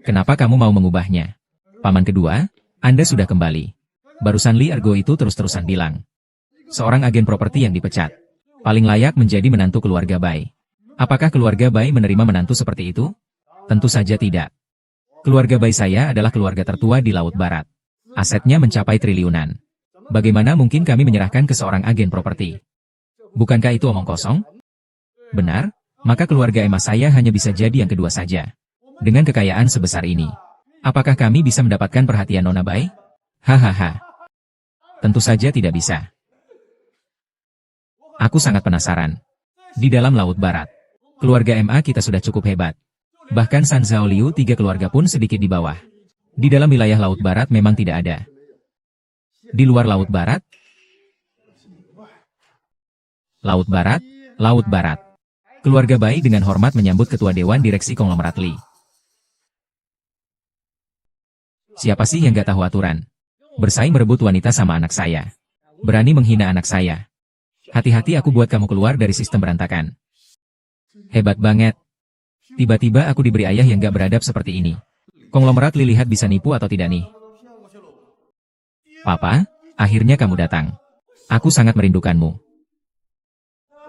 Kenapa kamu mau mengubahnya? Paman kedua, Anda sudah kembali. Barusan Li Ergo itu terus-terusan bilang. Seorang agen properti yang dipecat. Paling layak menjadi menantu keluarga Bai. Apakah keluarga Bai menerima menantu seperti itu? Tentu saja tidak. Keluarga Bai saya adalah keluarga tertua di Laut Barat. Asetnya mencapai triliunan. Bagaimana mungkin kami menyerahkan ke seorang agen properti? Bukankah itu omong kosong? Benar, maka keluarga emas saya hanya bisa jadi yang kedua saja. Dengan kekayaan sebesar ini, apakah kami bisa mendapatkan perhatian Nona Bai? Hahaha. Tentu saja tidak bisa. Aku sangat penasaran. Di dalam Laut Barat, keluarga MA kita sudah cukup hebat. Bahkan San Zhao Liu 3 keluarga pun sedikit di bawah. Di dalam wilayah Laut Barat memang tidak ada. Di luar Laut Barat? Laut Barat, Laut Barat. Keluarga Bai dengan hormat menyambut Ketua Dewan Direksi Konglomerat Li. Siapa sih yang gak tahu aturan? Bersaing merebut wanita sama anak saya. Berani menghina anak saya. Hati-hati aku buat kamu keluar dari sistem berantakan. Hebat banget. Tiba-tiba aku diberi ayah yang gak beradab seperti ini. Konglomerat Li lihat bisa nipu atau tidak nih? Papa, akhirnya kamu datang. Aku sangat merindukanmu.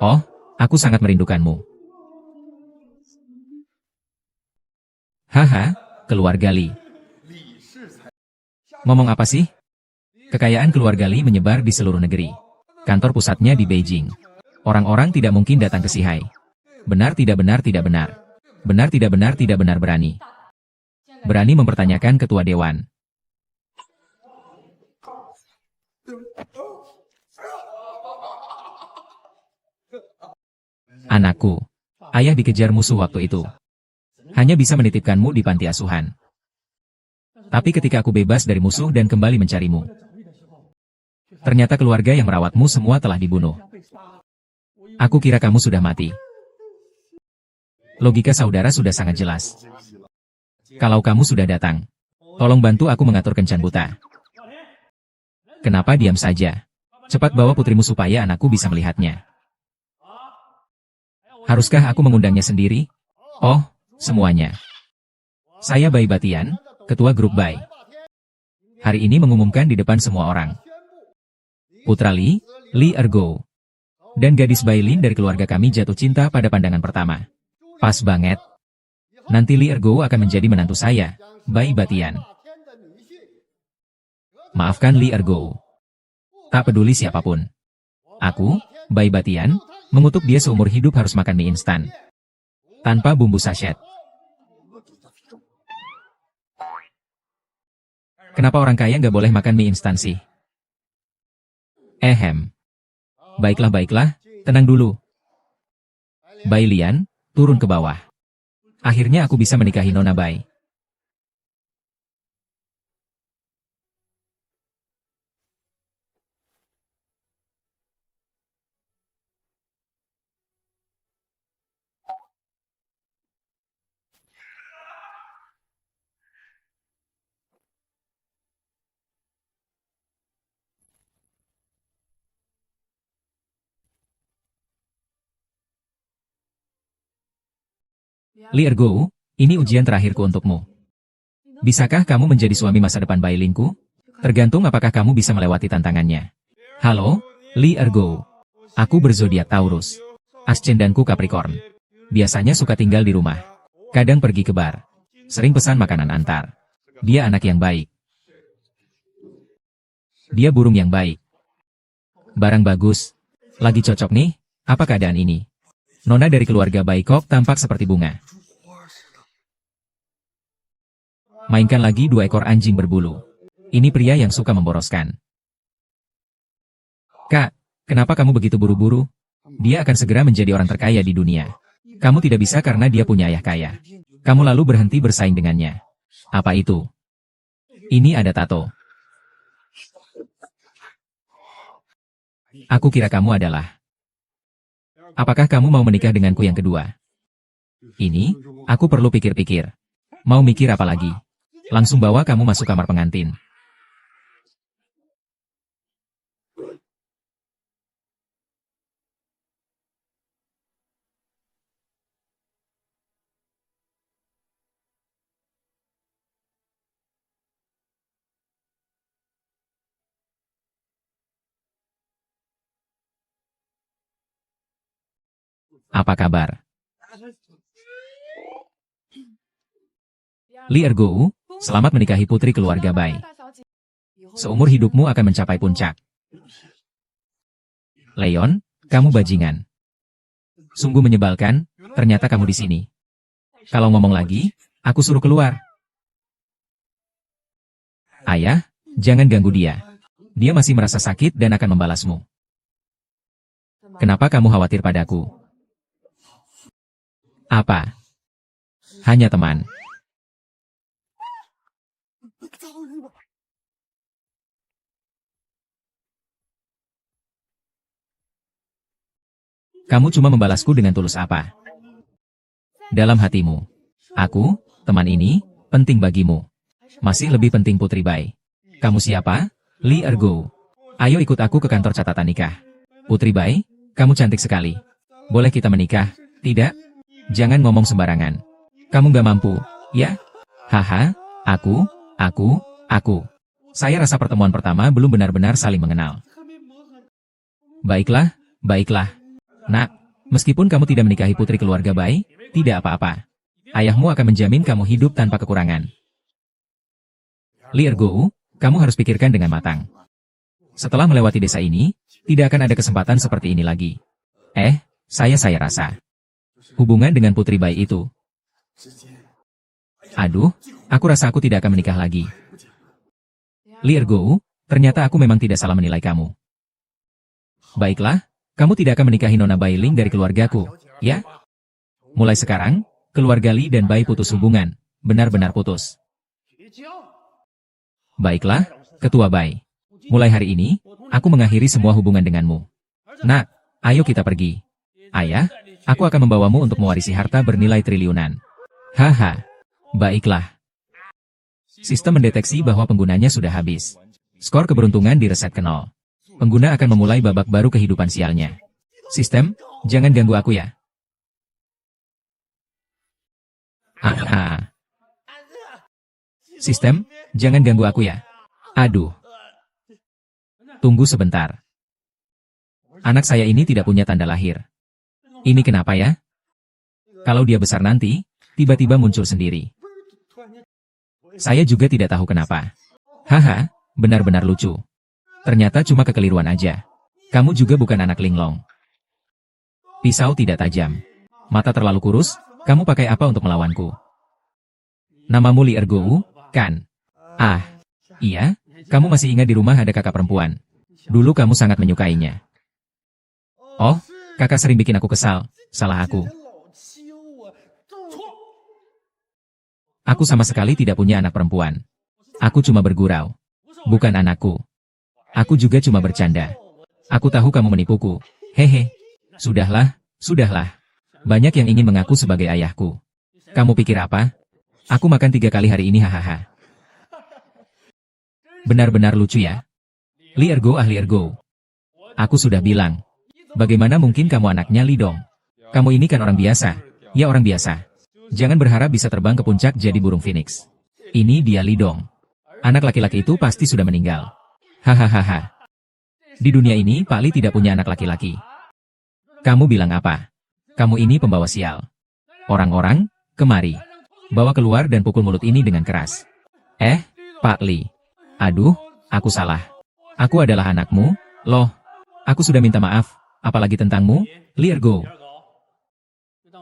Oh, aku sangat merindukanmu. Haha, keluarga Li. Ngomong apa sih? Kekayaan keluarga Li menyebar di seluruh negeri. Kantor pusatnya di Beijing. Orang-orang tidak mungkin datang ke Sihai. Benar tidak benar tidak benar. Benar tidak benar tidak benar berani. Berani mempertanyakan ketua dewan. Anakku, ayah dikejar musuh waktu itu. Hanya bisa menitipkanmu di panti asuhan. Tapi ketika aku bebas dari musuh dan kembali mencarimu, ternyata keluarga yang merawatmu semua telah dibunuh. Aku kira kamu sudah mati. Logika saudara sudah sangat jelas. Kalau kamu sudah datang, tolong bantu aku mengatur kencan buta. Kenapa diam saja? Cepat bawa putrimu supaya anakku bisa melihatnya. Haruskah aku mengundangnya sendiri? Oh, semuanya. Saya Bai Batian, Ketua Grup Bai. Hari ini mengumumkan di depan semua orang. Putra Li, Li Ergo, dan gadis Bai Lin dari keluarga kami jatuh cinta pada pandangan pertama. Pas banget. Nanti Li Ergo akan menjadi menantu saya, Bai Batian. Maafkan Li Ergo. Tak peduli siapapun. Aku, Bai Batian, mengutuk dia seumur hidup harus makan mie instan. Tanpa bumbu sachet. Kenapa orang kaya nggak boleh makan mie instan sih? Baiklah, tenang dulu. Bai Lian, turun ke bawah. Akhirnya aku bisa menikahi Nona Bai. Li Ergo, ini ujian terakhirku untukmu. Bisakah kamu menjadi suami masa depan Bai Lingku? Tergantung apakah kamu bisa melewati tantangannya. Halo, Li Ergo. Aku berzodiak Taurus. Ascendanku Capricorn. Biasanya suka tinggal di rumah. Kadang pergi ke bar. Sering pesan makanan antar. Dia anak yang baik. Dia burung yang baik. Barang bagus. Lagi cocok nih, apa keadaan ini? Nona dari keluarga Baikok tampak seperti bunga. Mainkan lagi 2 ekor anjing berbulu. Ini pria yang suka memboroskan. Kak, kenapa kamu begitu buru-buru? Dia akan segera menjadi orang terkaya di dunia. Kamu tidak bisa karena dia punya ayah kaya. Kamu lalu berhenti bersaing dengannya. Apa itu? Ini ada tato. Aku kira kamu adalah... Apakah kamu mau menikah denganku yang kedua? Ini, aku perlu pikir-pikir. Mau mikir apa lagi? Langsung bawa kamu masuk kamar pengantin. Apa kabar? Li Ergo, selamat menikahi putri keluarga Bai. Seumur hidupmu akan mencapai puncak. Leon, kamu bajingan. Sungguh menyebalkan, ternyata kamu di sini. Kalau ngomong lagi, aku suruh keluar. Ayah, jangan ganggu dia. Dia masih merasa sakit dan akan membalasmu. Kenapa kamu khawatir padaku? Apa? Hanya teman. Kamu cuma membalasku dengan tulus apa? Dalam hatimu. Aku, teman ini, penting bagimu. Masih lebih penting Putri Bai. Kamu siapa? Li Ergo. Ayo ikut aku ke kantor catatan nikah. Putri Bai, kamu cantik sekali. Boleh kita menikah? Tidak? Jangan ngomong sembarangan. Kamu gak mampu, ya? Haha, aku. Saya rasa pertemuan pertama belum benar-benar saling mengenal. Baiklah. Nak, meskipun kamu tidak menikahi putri keluarga Bai, tidak apa-apa. Ayahmu akan menjamin kamu hidup tanpa kekurangan. Li Ergo, kamu harus pikirkan dengan matang. Setelah melewati desa ini, tidak akan ada kesempatan seperti ini lagi. Saya rasa. Hubungan dengan Putri Bai itu. Aduh, aku rasa aku tidak akan menikah lagi. Li Ergo, ternyata aku memang tidak salah menilai kamu. Baiklah, kamu tidak akan menikahi Nona Bai Ling dari keluargaku, ya? Mulai sekarang, keluarga Li dan Bai putus hubungan, benar-benar putus. Baiklah, Ketua Bai. Mulai hari ini, aku mengakhiri semua hubungan denganmu. Nak, ayo kita pergi. Ayah, aku akan membawamu untuk mewarisi harta bernilai triliunan. Haha, baiklah. Sistem mendeteksi bahwa penggunanya sudah habis. Skor keberuntungan direset ke 0. Pengguna akan memulai babak baru kehidupan sialnya. Sistem, jangan ganggu aku ya. Sistem, jangan ganggu aku ya. Aduh. Tunggu sebentar. Anak saya ini tidak punya tanda lahir. Ini kenapa ya? Kalau dia besar nanti, tiba-tiba muncul sendiri. Saya juga tidak tahu kenapa. Haha, benar-benar lucu. Ternyata cuma kekeliruan aja. Kamu juga bukan anak linglong. Pisau tidak tajam. Mata terlalu kurus, kamu pakai apa untuk melawanku? Namamu Li Ergou, kan? Ah, iya, kamu masih ingat di rumah ada kakak perempuan. Dulu kamu sangat menyukainya. Oh, kakak sering bikin aku kesal, salah aku. Aku sama sekali tidak punya anak perempuan. Aku cuma bergurau. Bukan anakku. Aku juga cuma bercanda. Aku tahu kamu menipuku. Hehe. Sudahlah, sudahlah. Banyak yang ingin mengaku sebagai ayahku. Kamu pikir apa? Aku makan 3 kali hari ini hahaha. Benar-benar lucu ya. Li Ergou ahli Ergou. Aku sudah bilang. Bagaimana mungkin kamu anaknya Li Dong? Kamu ini kan orang biasa. Ya orang biasa. Jangan berharap bisa terbang ke puncak jadi burung phoenix. Ini dia Li Dong. Anak laki-laki itu pasti sudah meninggal. Hahaha. Di dunia ini Pak Li tidak punya anak laki-laki. Kamu bilang apa? Kamu ini pembawa sial. Orang-orang, kemari. Bawa keluar dan pukul mulut ini dengan keras. Pak Li. Aduh, aku salah. Aku adalah anakmu, loh. Aku sudah minta maaf, apalagi tentangmu, Li Ergou.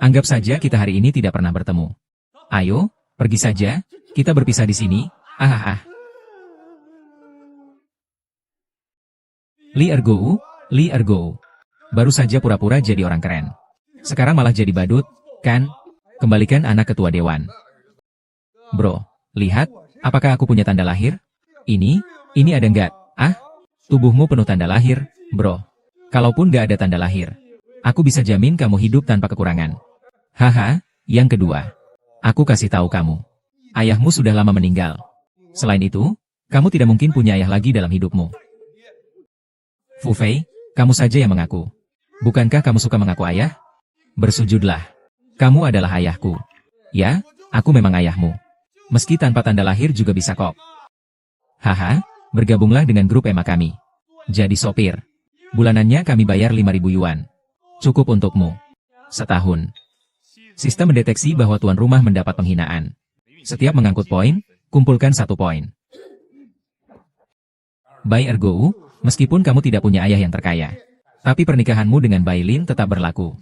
Anggap saja kita hari ini tidak pernah bertemu. Ayo, pergi saja, kita berpisah di sini, Li Ergou. Baru saja pura-pura jadi orang keren. Sekarang malah jadi badut, kan? Kembalikan anak ketua dewan. Bro, lihat, apakah aku punya tanda lahir? Ini ada enggak? Tubuhmu penuh tanda lahir, bro. Kalaupun gak ada tanda lahir, aku bisa jamin kamu hidup tanpa kekurangan. Yang kedua, aku kasih tahu kamu. Ayahmu sudah lama meninggal. Selain itu, kamu tidak mungkin punya ayah lagi dalam hidupmu. Fu Fei, kamu saja yang mengaku. Bukankah kamu suka mengaku ayah? Bersujudlah. Kamu adalah ayahku. Ya, aku memang ayahmu. Meski tanpa tanda lahir juga bisa kok. Bergabunglah dengan grup Emma kami. Jadi sopir. Bulanannya kami bayar 5.000 yuan. Cukup untukmu. Setahun. Sistem mendeteksi bahwa tuan rumah mendapat penghinaan. Setiap mengangkut poin, kumpulkan 1 poin. Bai Ergou, meskipun kamu tidak punya ayah yang terkaya, tapi pernikahanmu dengan Bai Lin tetap berlaku.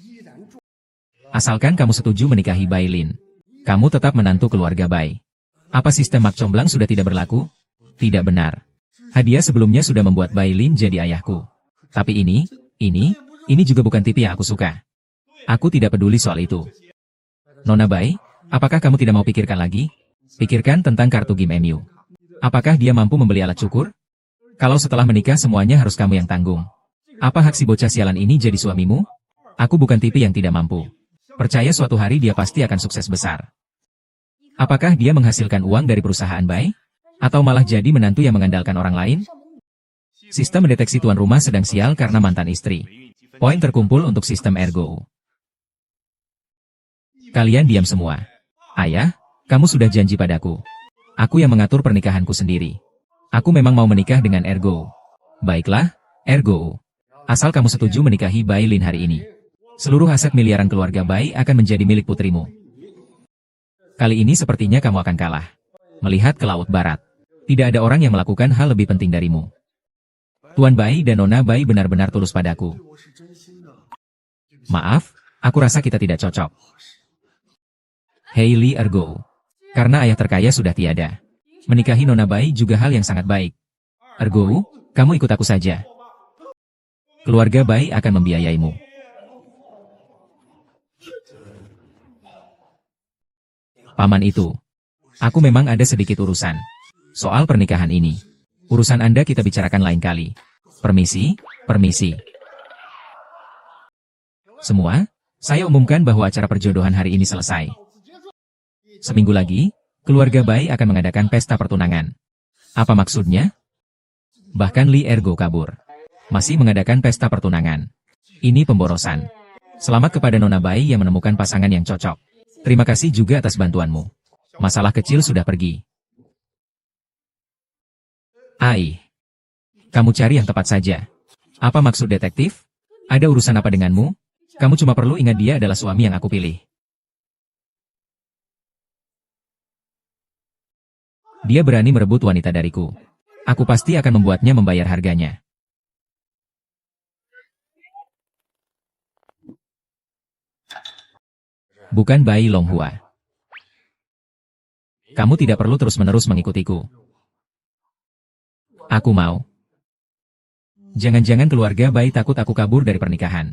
Asalkan kamu setuju menikahi Bai Lin, kamu tetap menantu keluarga Bai. Apa sistem mak comblang sudah tidak berlaku? Tidak benar. Hadiah sebelumnya sudah membuat Bai Lin jadi ayahku. Tapi ini juga bukan tipe yang aku suka. Aku tidak peduli soal itu. Nona Bai, apakah kamu tidak mau pikirkan lagi? Pikirkan tentang kartu game MU. Apakah dia mampu membeli alat cukur? Kalau setelah menikah semuanya harus kamu yang tanggung. Apa hak si bocah sialan ini jadi suamimu? Aku bukan tipe yang tidak mampu. Percaya suatu hari dia pasti akan sukses besar. Apakah dia menghasilkan uang dari perusahaan Bai? Atau malah jadi menantu yang mengandalkan orang lain? Sistem mendeteksi tuan rumah sedang sial karena mantan istri. Poin terkumpul untuk sistem Ergou. Kalian diam semua. Ayah, kamu sudah janji padaku. Aku yang mengatur pernikahanku sendiri. Aku memang mau menikah dengan Ergou. Baiklah, Ergou. Asal kamu setuju menikahi Bai Lin hari ini. Seluruh aset miliaran keluarga Bai akan menjadi milik putrimu. Kali ini sepertinya kamu akan kalah. Melihat ke laut barat. Tidak ada orang yang melakukan hal lebih penting darimu. Tuan Bai dan Nona Bai benar-benar tulus padaku. Maaf, aku rasa kita tidak cocok. Hei Li Ergou. Karena ayah terkaya sudah tiada. Menikahi Nona Bai juga hal yang sangat baik. Ergou, kamu ikut aku saja. Keluarga Bai akan membiayaimu. Paman itu. Aku memang ada sedikit urusan. Soal pernikahan ini. Urusan Anda kita bicarakan lain kali. Permisi, permisi. Semua, saya umumkan bahwa acara perjodohan hari ini selesai. Seminggu lagi, keluarga Bai akan mengadakan pesta pertunangan. Apa maksudnya? Bahkan Li Ergou kabur. Masih mengadakan pesta pertunangan. Ini pemborosan. Selamat kepada Nona Bai yang menemukan pasangan yang cocok. Terima kasih juga atas bantuanmu. Masalah kecil sudah pergi. Kamu cari yang tepat saja. Apa maksud detektif? Ada urusan apa denganmu? Kamu cuma perlu ingat dia adalah suami yang aku pilih. Dia berani merebut wanita dariku. Aku pasti akan membuatnya membayar harganya. Bukan Bai Longhua. Kamu tidak perlu terus-menerus mengikutiku. Aku mau. Jangan-jangan keluarga Bai takut aku kabur dari pernikahan.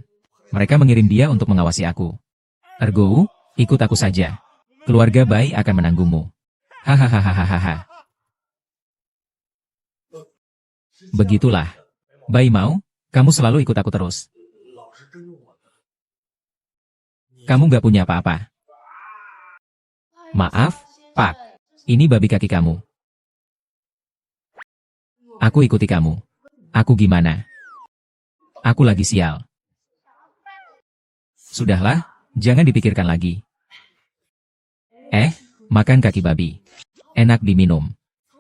Mereka mengirim dia untuk mengawasi aku. Ergo, ikut aku saja. Keluarga Bai akan menanggungmu. Hahaha. Begitulah. Bai mau, kamu selalu ikut aku terus. Kamu gak punya apa-apa. Maaf, Pak. Ini babi kaki kamu. Aku ikuti kamu. Aku gimana? Aku lagi sial. Sudahlah, jangan dipikirkan lagi. Makan kaki babi. Enak diminum.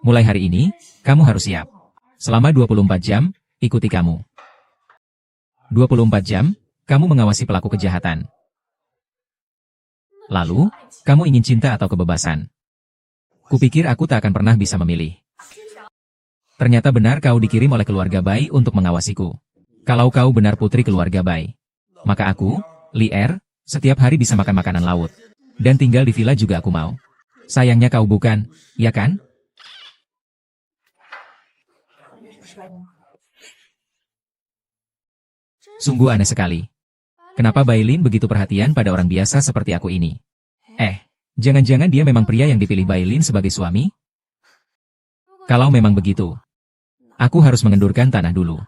Mulai hari ini, kamu harus siap. Selama 24 jam, ikuti kamu. 24 jam, kamu mengawasi pelaku kejahatan. Lalu, kamu ingin cinta atau kebebasan? Kupikir aku tak akan pernah bisa memilih. Ternyata benar kau dikirim oleh keluarga Bai untuk mengawasiku. Kalau kau benar putri keluarga Bai, maka aku, Li Er, setiap hari bisa makan makanan laut. Dan tinggal di villa juga aku mau. Sayangnya kau bukan, ya kan? Sungguh aneh sekali. Kenapa Bai Lin begitu perhatian pada orang biasa seperti aku ini? Jangan-jangan dia memang pria yang dipilih Bai Lin sebagai suami? Kalau memang begitu, aku harus mengendurkan tanah dulu.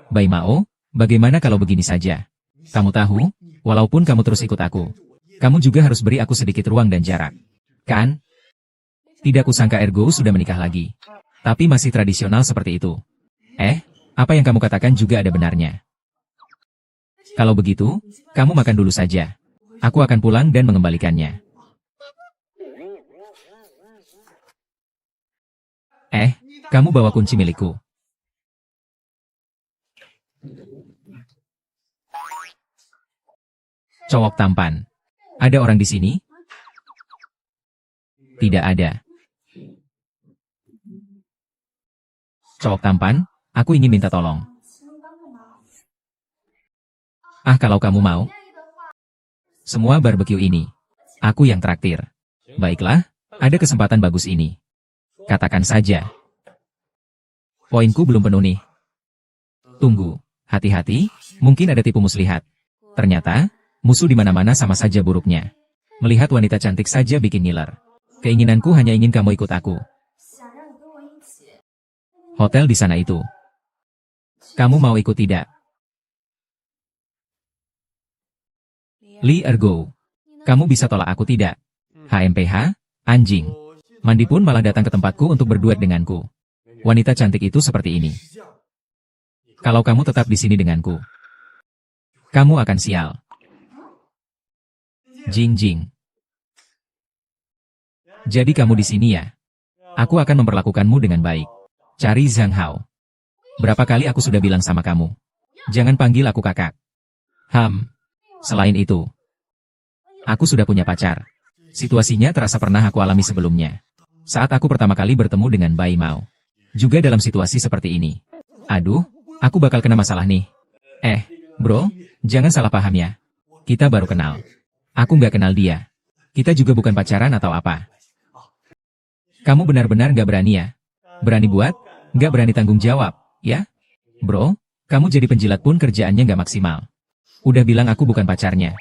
Bai Mao, bagaimana kalau begini saja? Kamu tahu, walaupun kamu terus ikut aku, kamu juga harus beri aku sedikit ruang dan jarak. Kan? Tidak kusangka Ergo sudah menikah lagi. Tapi masih tradisional seperti itu. Apa yang kamu katakan juga ada benarnya. Kalau begitu, kamu makan dulu saja. Aku akan pulang dan mengembalikannya. Kamu bawa kunci milikku. Cowok tampan. Ada orang di sini? Tidak ada. Cowok tampan, aku ingin minta tolong. Kalau kamu mau. Semua barbeque ini, aku yang traktir. Baiklah, ada kesempatan bagus ini. Katakan saja. Poinku belum penuh nih. Tunggu, hati-hati, mungkin ada tipu muslihat. Ternyata, musuh di mana-mana sama saja buruknya. Melihat wanita cantik saja bikin ngiler. Keinginanku hanya ingin kamu ikut aku. Hotel di sana itu. Kamu mau ikut tidak? Li Ergo. Kamu bisa tolak aku tidak? HMPH, anjing. Mandi pun malah datang ke tempatku untuk berduet denganku. Wanita cantik itu seperti ini. Kalau kamu tetap di sini denganku, kamu akan sial. Jing. Jadi kamu di sini ya? Aku akan memperlakukanmu dengan baik. Cari Zhang Hao. Berapa kali aku sudah bilang sama kamu? Jangan panggil aku kakak. Selain itu, aku sudah punya pacar. Situasinya terasa pernah aku alami sebelumnya. Saat aku pertama kali bertemu dengan Bai Mao. Juga dalam situasi seperti ini. Aduh, aku bakal kena masalah nih. Bro, jangan salah paham ya. Kita baru kenal. Aku nggak kenal dia. Kita juga bukan pacaran atau apa. Kamu benar-benar nggak berani ya? Berani buat, nggak berani tanggung jawab, ya? Bro, kamu jadi penjilat pun kerjaannya nggak maksimal. Udah bilang aku bukan pacarnya.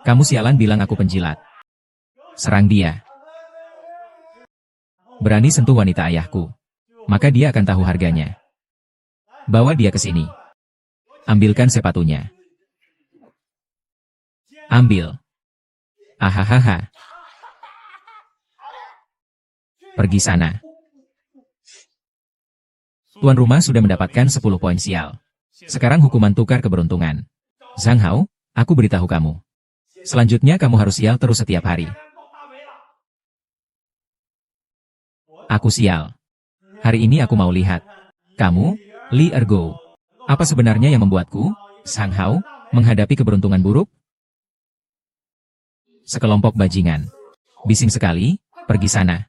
Kamu sialan bilang aku penjilat. Serang dia. Berani sentuh wanita ayahku. Maka dia akan tahu harganya. Bawa dia ke sini. Ambilkan sepatunya. Ambil. Ahahaha. Pergi sana. Tuan rumah sudah mendapatkan 10 poin sial. Sekarang hukuman tukar keberuntungan. Zhang Hao, aku beritahu kamu. Selanjutnya kamu harus sial terus setiap hari. Aku sial. Hari ini aku mau lihat. Kamu, Li Ergo. Apa sebenarnya yang membuatku, Zhang Hao, menghadapi keberuntungan buruk? Sekelompok bajingan. Bising sekali, pergi sana.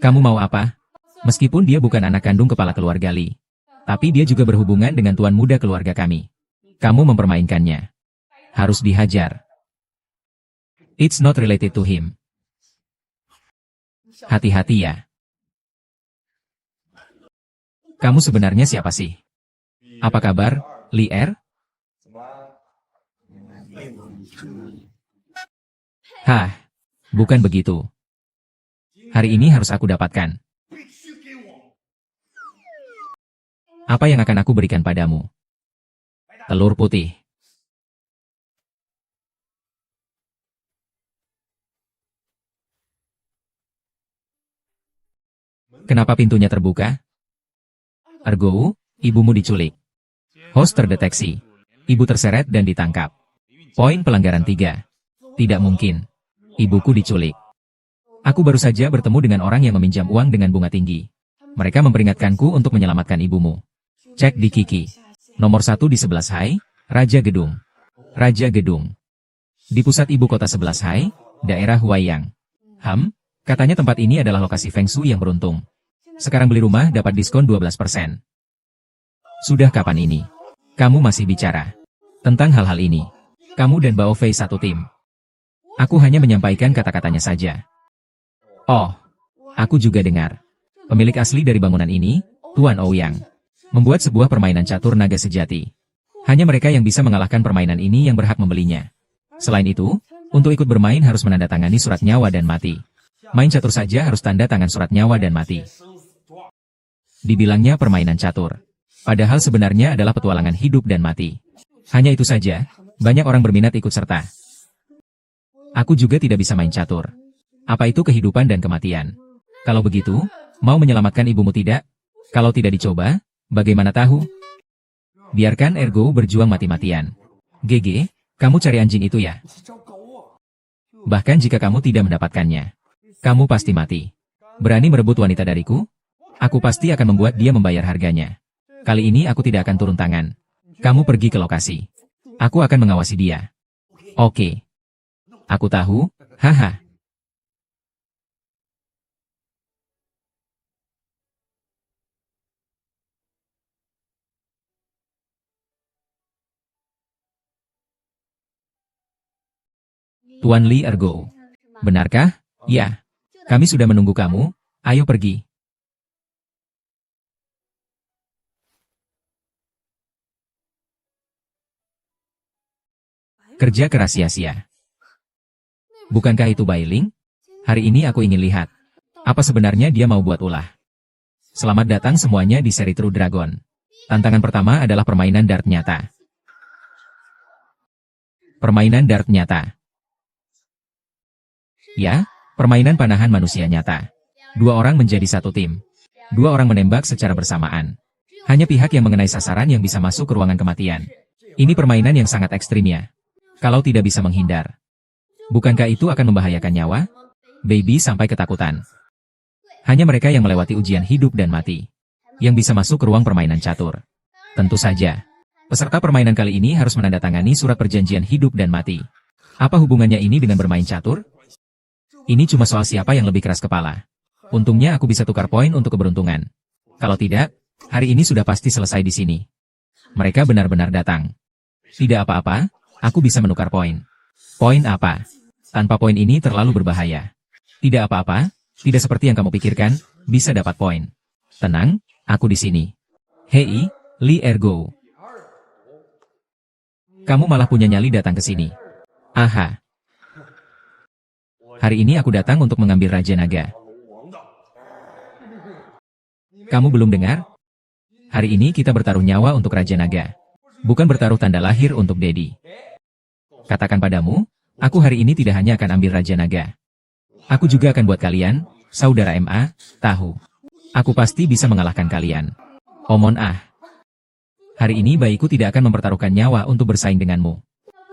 Kamu mau apa? Meskipun dia bukan anak kandung kepala keluarga Li, tapi dia juga berhubungan dengan tuan muda keluarga kami. Kamu mempermainkannya. Harus dihajar. It's not related to him. Hati-hati ya. Kamu sebenarnya siapa sih? Apa kabar, Li Er? Hah, bukan begitu. Hari ini harus aku dapatkan. Apa yang akan aku berikan padamu? Telur putih. Kenapa pintunya terbuka? Ergo, ibumu diculik. Host terdeteksi. Ibu terseret dan ditangkap. Poin pelanggaran 3. Tidak mungkin. Ibuku diculik. Aku baru saja bertemu dengan orang yang meminjam uang dengan bunga tinggi. Mereka memperingatkanku untuk menyelamatkan ibumu. Cek di Kiki. Nomor 1 di 11 Hai, Raja Gedung. Raja Gedung. Di pusat ibu kota 11 Hai, daerah Huaiyang. Katanya tempat ini adalah lokasi Feng Shui yang beruntung. Sekarang beli rumah dapat diskon 12%. Sudah kapan ini? Kamu masih bicara tentang hal-hal ini. Kamu dan Bao Fei satu tim. Aku hanya menyampaikan kata-katanya saja. Oh, aku juga dengar. Pemilik asli dari bangunan ini, Tuan Ouyang, membuat sebuah permainan catur naga sejati. Hanya mereka yang bisa mengalahkan permainan ini yang berhak membelinya. Selain itu, untuk ikut bermain harus menandatangani surat nyawa dan mati. Main catur saja harus tanda tangan surat nyawa dan mati. Dibilangnya permainan catur. Padahal sebenarnya adalah petualangan hidup dan mati. Hanya itu saja, banyak orang berminat ikut serta. Aku juga tidak bisa main catur. Apa itu kehidupan dan kematian? Kalau begitu, mau menyelamatkan ibumu tidak? Kalau tidak dicoba, bagaimana tahu? Biarkan Ergo berjuang mati-matian. GG, kamu cari anjing itu ya? Bahkan jika kamu tidak mendapatkannya, kamu pasti mati. Berani merebut wanita dariku? Aku pasti akan membuat dia membayar harganya. Kali ini aku tidak akan turun tangan. Kamu pergi ke lokasi. Aku akan mengawasi dia. Oke. Aku tahu, haha. Tuan Li Ergo. Benarkah? Ya. Kami sudah menunggu kamu. Ayo pergi. Kerja keras sia-sia. Bukankah itu Bailing? Hari ini aku ingin lihat. Apa sebenarnya dia mau buat ulah? Selamat datang semuanya di seri True Dragon. Tantangan pertama adalah permainan dart nyata. Permainan dart nyata. Ya, permainan panahan manusia nyata. 2 orang menjadi satu tim. 2 orang menembak secara bersamaan. Hanya pihak yang mengenai sasaran yang bisa masuk ke ruangan kematian. Ini permainan yang sangat ekstrim ya. Kalau tidak bisa menghindar. Bukankah itu akan membahayakan nyawa? Baby sampai ketakutan. Hanya mereka yang melewati ujian hidup dan mati. Yang bisa masuk ke ruang permainan catur. Tentu saja. Peserta permainan kali ini harus menandatangani surat perjanjian hidup dan mati. Apa hubungannya ini dengan bermain catur? Ini cuma soal siapa yang lebih keras kepala. Untungnya aku bisa tukar poin untuk keberuntungan. Kalau tidak, hari ini sudah pasti selesai di sini. Mereka benar-benar datang. Tidak apa-apa, aku bisa menukar poin. Poin apa? Tanpa poin ini terlalu berbahaya. Tidak apa-apa, tidak seperti yang kamu pikirkan, bisa dapat poin. Tenang, aku di sini. Hei, Li Ergo. Kamu malah punya nyali datang ke sini. Aha. Hari ini aku datang untuk mengambil Raja Naga. Kamu belum dengar? Hari ini kita bertaruh nyawa untuk Raja Naga. Bukan bertaruh tanda lahir untuk Dedi. Katakan padamu, aku hari ini tidak hanya akan ambil Raja Naga. Aku juga akan buat kalian, saudara MA, tahu. Aku pasti bisa mengalahkan kalian. Omon ah. Hari ini bayiku tidak akan mempertaruhkan nyawa untuk bersaing denganmu.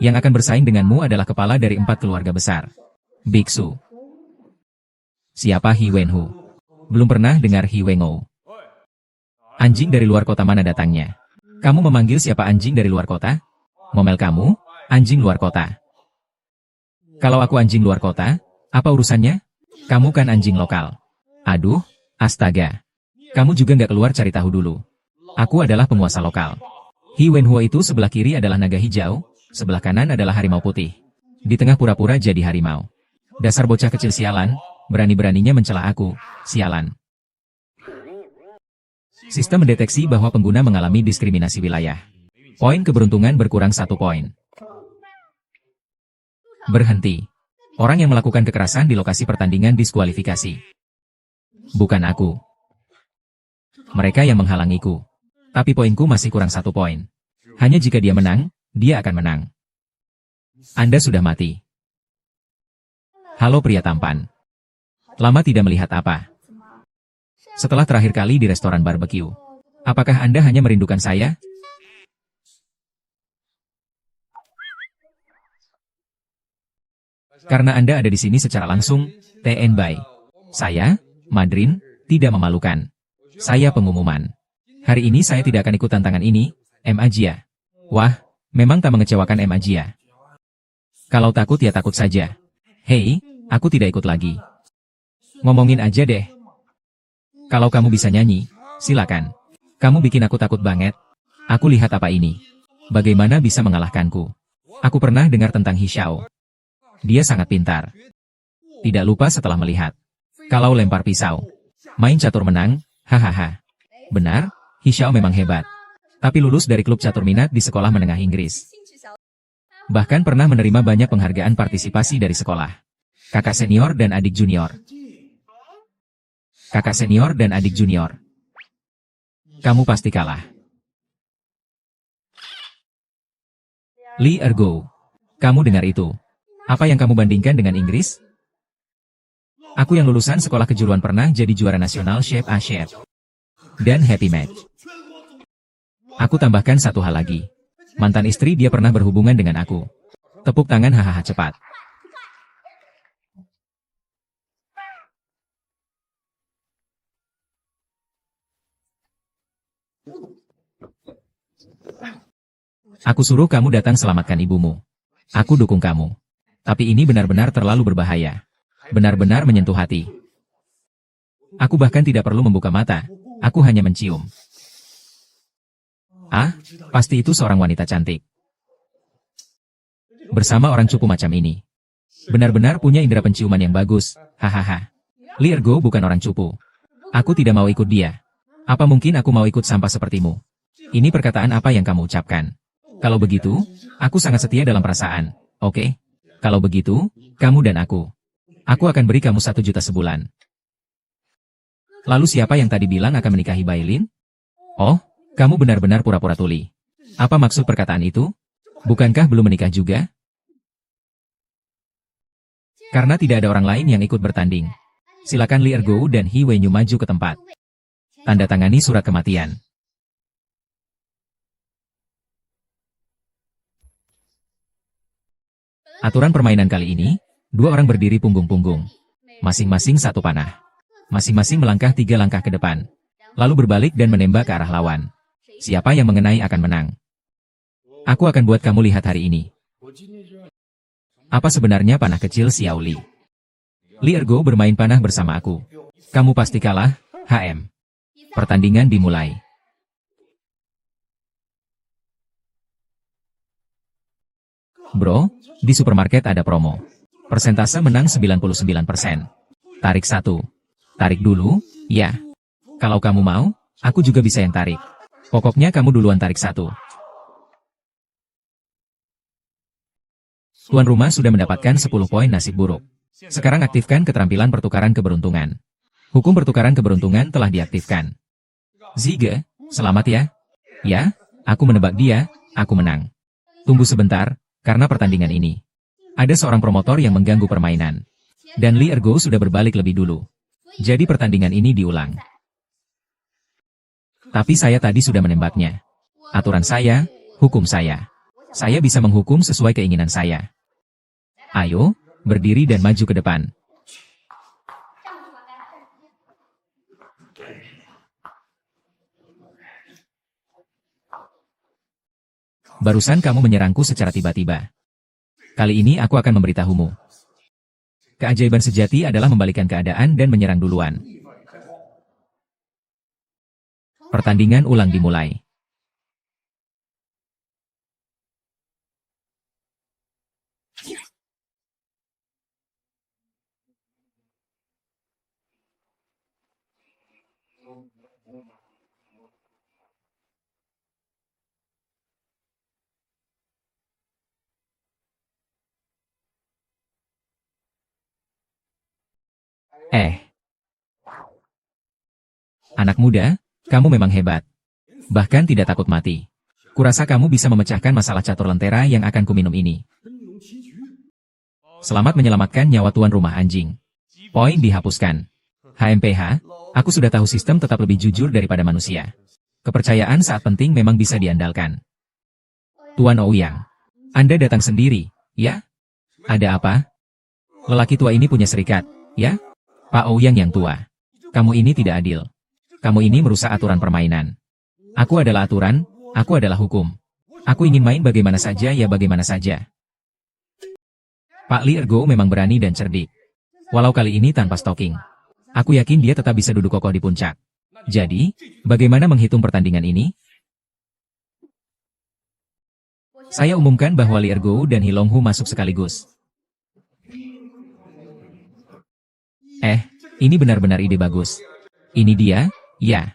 Yang akan bersaing denganmu adalah kepala dari 4 keluarga besar. Biksu. Siapa Hi Wenhu? Belum pernah dengar Hi Wengo. Anjing dari luar kota mana datangnya? Kamu memanggil siapa anjing dari luar kota? Ngomel kamu, anjing luar kota. Kalau aku anjing luar kota, apa urusannya? Kamu kan anjing lokal. Aduh, astaga. Kamu juga nggak keluar cari tahu dulu. Aku adalah penguasa lokal. He Wenhuo itu sebelah kiri adalah naga hijau, sebelah kanan adalah harimau putih. Di tengah pura-pura jadi harimau. Dasar bocah kecil sialan, berani-beraninya mencela aku, sialan. Sistem mendeteksi bahwa pengguna mengalami diskriminasi wilayah. Poin keberuntungan berkurang 1 poin. Berhenti. Orang yang melakukan kekerasan di lokasi pertandingan diskualifikasi. Bukan aku. Mereka yang menghalangiku. Tapi poinku masih kurang 1 poin. Hanya jika dia menang, dia akan menang. Anda sudah mati. Halo pria tampan. Lama tidak melihat apa. Setelah terakhir kali di restoran barbecue. Apakah Anda hanya merindukan saya? Karena Anda ada di sini secara langsung, TN by. Saya, Madrin, tidak memalukan. Saya pengumuman. Hari ini saya tidak akan ikut tantangan ini, M. Ajia. Wah, memang tak mengecewakan M. Ajia. Kalau takut ya takut saja. Hei, aku tidak ikut lagi. Ngomongin aja deh. Kalau kamu bisa nyanyi, silakan. Kamu bikin aku takut banget. Aku lihat apa ini. Bagaimana bisa mengalahkanku? Aku pernah dengar tentang Hishao. Dia sangat pintar. Tidak lupa setelah melihat. Kalau lempar pisau. Main catur menang, hahaha. Benar, Hishao memang hebat. Tapi lulus dari klub catur minat di sekolah menengah Inggris. Bahkan pernah menerima banyak penghargaan partisipasi dari sekolah. Kakak senior dan adik junior. Kakak senior dan adik junior. Kamu pasti kalah. Li Ergo. Kamu dengar itu? Apa yang kamu bandingkan dengan Inggris? Aku yang lulusan sekolah kejuruan pernah jadi juara nasional Chef A Chef. Dan happy match. Aku tambahkan satu hal lagi. Mantan istri dia pernah berhubungan dengan aku. Tepuk tangan hahaha cepat. Aku suruh kamu datang selamatkan ibumu. Aku dukung kamu. Tapi ini benar-benar terlalu berbahaya. Benar-benar menyentuh hati. Aku bahkan tidak perlu membuka mata. Aku hanya mencium. Ah, pasti itu seorang wanita cantik. Bersama orang cupu macam ini. Benar-benar punya indera penciuman yang bagus. Hahaha. Li Ergo bukan orang cupu. Aku tidak mau ikut dia. Apa mungkin aku mau ikut sampah sepertimu? Ini perkataan apa yang kamu ucapkan? Kalau begitu, aku sangat setia dalam perasaan. Oke? Kalau begitu, kamu dan aku. Aku akan beri kamu 1 juta sebulan. Lalu siapa yang tadi bilang akan menikahi Bailin? Oh, kamu benar-benar pura-pura tuli. Apa maksud perkataan itu? Bukankah belum menikah juga? Karena tidak ada orang lain yang ikut bertanding. Silakan Li Ergo dan He Wenyu maju ke tempat. Tanda tangani surat kematian. Aturan permainan kali ini, 2 orang berdiri punggung-punggung. Masing-masing 1 panah. Masing-masing melangkah 3 langkah ke depan. Lalu berbalik dan menembak ke arah lawan. Siapa yang mengenai akan menang. Aku akan buat kamu lihat hari ini. Apa sebenarnya panah kecil Xiao Li? Li Ergo bermain panah bersama aku. Kamu pasti kalah, HM. Pertandingan dimulai. Bro, di supermarket ada promo. Persentase menang 99%. Tarik 1. Tarik dulu, ya. Kalau kamu mau, aku juga bisa yang tarik. Pokoknya kamu duluan tarik 1. Tuan rumah sudah mendapatkan 10 poin nasib buruk. Sekarang aktifkan keterampilan pertukaran keberuntungan. Hukum pertukaran keberuntungan telah diaktifkan. Zige, selamat ya. Ya, aku menebak dia, aku menang. Tunggu sebentar, karena pertandingan ini. Ada seorang promotor yang mengganggu permainan. Dan Li Ergo sudah berbalik lebih dulu. Jadi pertandingan ini diulang. Tapi saya tadi sudah menembaknya. Aturan saya, hukum saya. Saya bisa menghukum sesuai keinginan saya. Ayo, berdiri dan maju ke depan. Barusan kamu menyerangku secara tiba-tiba. Kali ini aku akan memberitahumu. Keajaiban sejati adalah membalikan keadaan dan menyerang duluan. Pertandingan ulang dimulai. Anak muda, kamu memang hebat. Bahkan tidak takut mati. Kurasa kamu bisa memecahkan masalah catur lentera yang akan kuminum ini. Selamat menyelamatkan nyawa tuan rumah anjing. Poin dihapuskan. HMPH, aku sudah tahu sistem tetap lebih jujur daripada manusia. Kepercayaan saat penting memang bisa diandalkan. Tuan Ouyang, Anda datang sendiri, ya? Ada apa? Lelaki tua ini punya serikat, ya? Pak Ouyang yang tua. Kamu ini tidak adil. Kamu ini merusak aturan permainan. Aku adalah aturan, aku adalah hukum. Aku ingin main bagaimana saja ya bagaimana saja. Pak Li Ergo memang berani dan cerdik. Walau kali ini tanpa stalking. Aku yakin dia tetap bisa duduk kokoh di puncak. Jadi, bagaimana menghitung pertandingan ini? Saya umumkan bahwa Li Ergo dan Hilonghu masuk sekaligus. Ini benar-benar ide bagus. Ini dia, ya.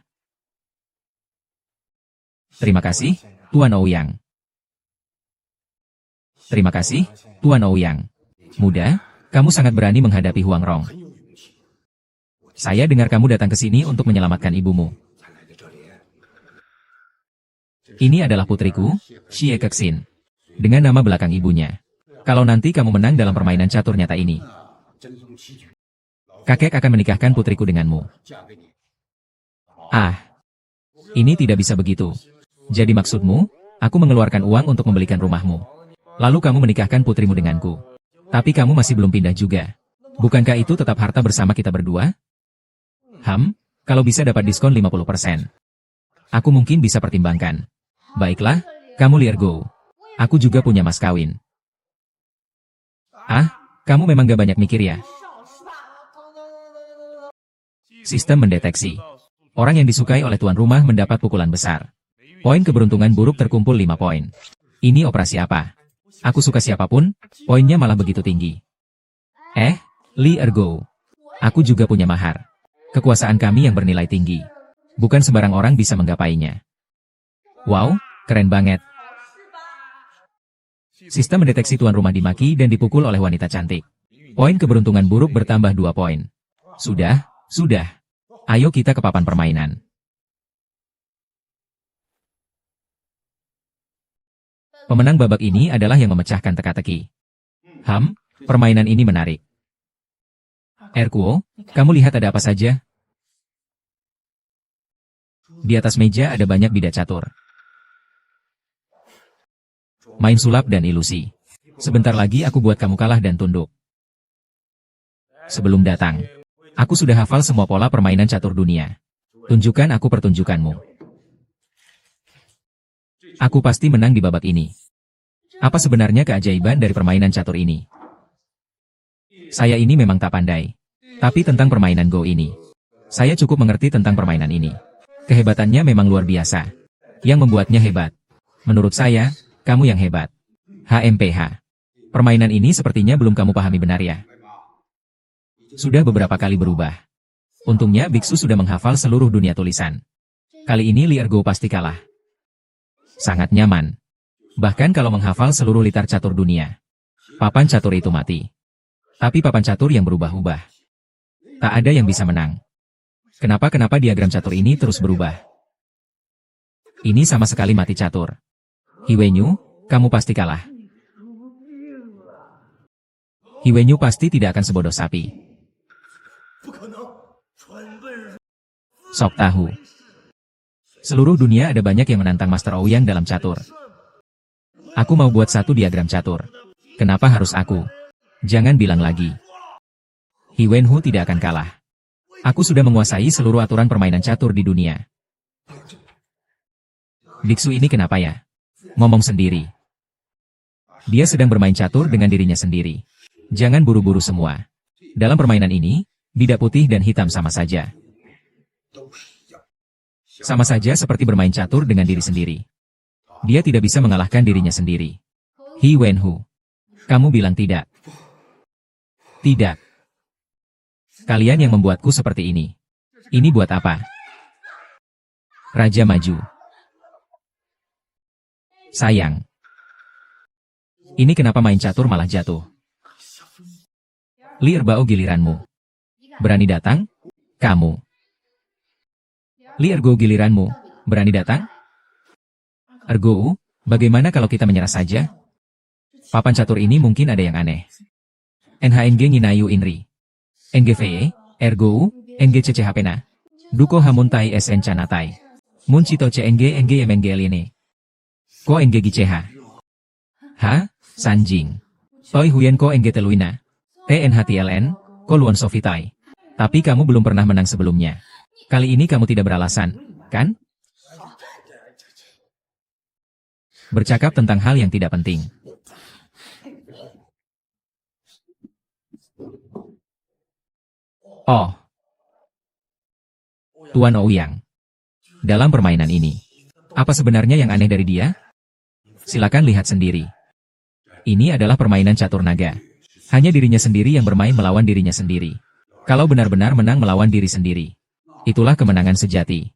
Terima kasih, Tuan Ouyang. Terima kasih, Tuan Ouyang. Muda, kamu sangat berani menghadapi Huang Rong. Saya dengar kamu datang ke sini untuk menyelamatkan ibumu. Ini adalah putriku, Xie Kexin. Dengan nama belakang ibunya. Kalau nanti kamu menang dalam permainan catur nyata ini, kakek akan menikahkan putriku denganmu. Ini tidak bisa begitu. Jadi maksudmu, aku mengeluarkan uang untuk membelikan rumahmu. Lalu kamu menikahkan putrimu denganku. Tapi kamu masih belum pindah juga. Bukankah itu tetap harta bersama kita berdua? Kalau bisa dapat diskon 50%. Aku mungkin bisa pertimbangkan. Baiklah, kamu Li Ergo. Aku juga punya mas kawin. Kamu memang gak banyak mikir ya? Sistem mendeteksi. Orang yang disukai oleh tuan rumah mendapat pukulan besar. Poin keberuntungan buruk terkumpul 5 poin. Ini operasi apa? Aku suka siapapun, poinnya malah begitu tinggi. Li Ergo. Aku juga punya mahar. Kekuasaan kami yang bernilai tinggi. Bukan sembarang orang bisa menggapainya. Wow, keren banget. Sistem mendeteksi tuan rumah dimaki dan dipukul oleh wanita cantik. Poin keberuntungan buruk bertambah 2 poin. Sudah. Ayo kita ke papan permainan. Pemenang babak ini adalah yang memecahkan teka-teki. Permainan ini menarik. Erkuo, kamu lihat ada apa saja? Di atas meja ada banyak bidak catur. Main sulap dan ilusi. Sebentar lagi aku buat kamu kalah dan tunduk. Sebelum datang, aku sudah hafal semua pola permainan catur dunia. Tunjukkan aku pertunjukanmu. Aku pasti menang di babak ini. Apa sebenarnya keajaiban dari permainan catur ini? Saya ini memang tak pandai. Tapi tentang permainan Go ini, saya cukup mengerti tentang permainan ini. Kehebatannya memang luar biasa. Yang membuatnya hebat. Menurut saya, kamu yang hebat. HMPH. Permainan ini sepertinya belum kamu pahami benar ya. Sudah beberapa kali berubah. Untungnya biksu sudah menghafal seluruh dunia tulisan. Kali ini Li Ergo pasti kalah. Sangat nyaman. Bahkan kalau menghafal seluruh litar catur dunia, papan catur itu mati. Tapi papan catur yang berubah-ubah. Tak ada yang bisa menang. Kenapa diagram catur ini terus berubah? Ini sama sekali mati catur. Hiwenyu, kamu pasti kalah. Hiwenyu pasti tidak akan sebodoh sapi. Sok tahu. Seluruh dunia ada banyak yang menantang Master Ouyang dalam catur. Aku mau buat satu diagram catur. Kenapa harus aku? Jangan bilang lagi. Hiwenhu tidak akan kalah. Aku sudah menguasai seluruh aturan permainan catur di dunia. Biksu ini kenapa ya? Ngomong sendiri. Dia sedang bermain catur dengan dirinya sendiri. Jangan buru-buru semua. Dalam permainan ini, bidak putih dan hitam sama saja. Sama saja seperti bermain catur dengan diri sendiri. Dia tidak bisa mengalahkan dirinya sendiri. He Wenhu. Kamu bilang tidak. Tidak. Kalian yang membuatku seperti ini. Ini buat apa? Raja maju. Sayang. Ini kenapa main catur malah jatuh? Li Erbao giliranmu. Berani datang? Kamu. Li Ergo giliranmu. Berani datang? Ergo, bagaimana kalau kita menyerah saja? Papan catur ini mungkin ada yang aneh. NHNG Nginayu Inri. NGVE, Ergo, NGCCHPNA. Duko Hamuntai SN Canatai. Muncito CNG NG MNG Line. Ko NG GCH. Ha? Sanjing. Toi Huyen Ko NG Teluina. TNHTLN, Ko Luon Sofitai. Tapi kamu belum pernah menang sebelumnya. Kali ini kamu tidak beralasan, kan? Bercakap tentang hal yang tidak penting. Oh. Tuan Ouyang. Dalam permainan ini, apa sebenarnya yang aneh dari dia? Silakan lihat sendiri. Ini adalah permainan catur naga. Hanya dirinya sendiri yang bermain melawan dirinya sendiri. Kalau benar-benar menang melawan diri sendiri, itulah kemenangan sejati.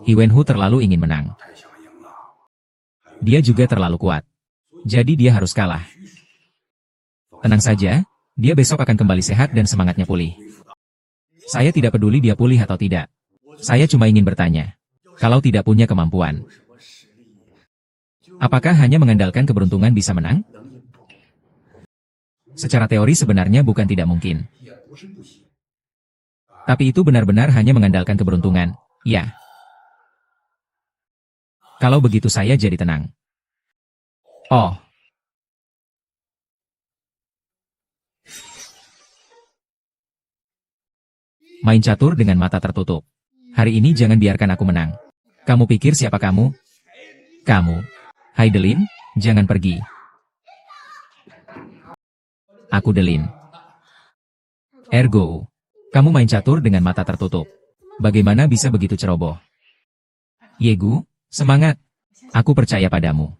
He Wenhu terlalu ingin menang. Dia juga terlalu kuat. Jadi dia harus kalah. Tenang saja, dia besok akan kembali sehat dan semangatnya pulih. Saya tidak peduli dia pulih atau tidak. Saya cuma ingin bertanya. Kalau tidak punya kemampuan, apakah hanya mengandalkan keberuntungan bisa menang? Secara teori sebenarnya bukan tidak mungkin. Tapi itu benar-benar hanya mengandalkan keberuntungan, ya. Kalau begitu saya jadi tenang. Oh. Main catur dengan mata tertutup. Hari ini jangan biarkan aku menang. Kamu pikir siapa kamu? Kamu. Hai Delin, jangan pergi. Aku Delin. Ergo. Kamu main catur dengan mata tertutup. Bagaimana bisa begitu ceroboh? Yegu, semangat. Aku percaya padamu.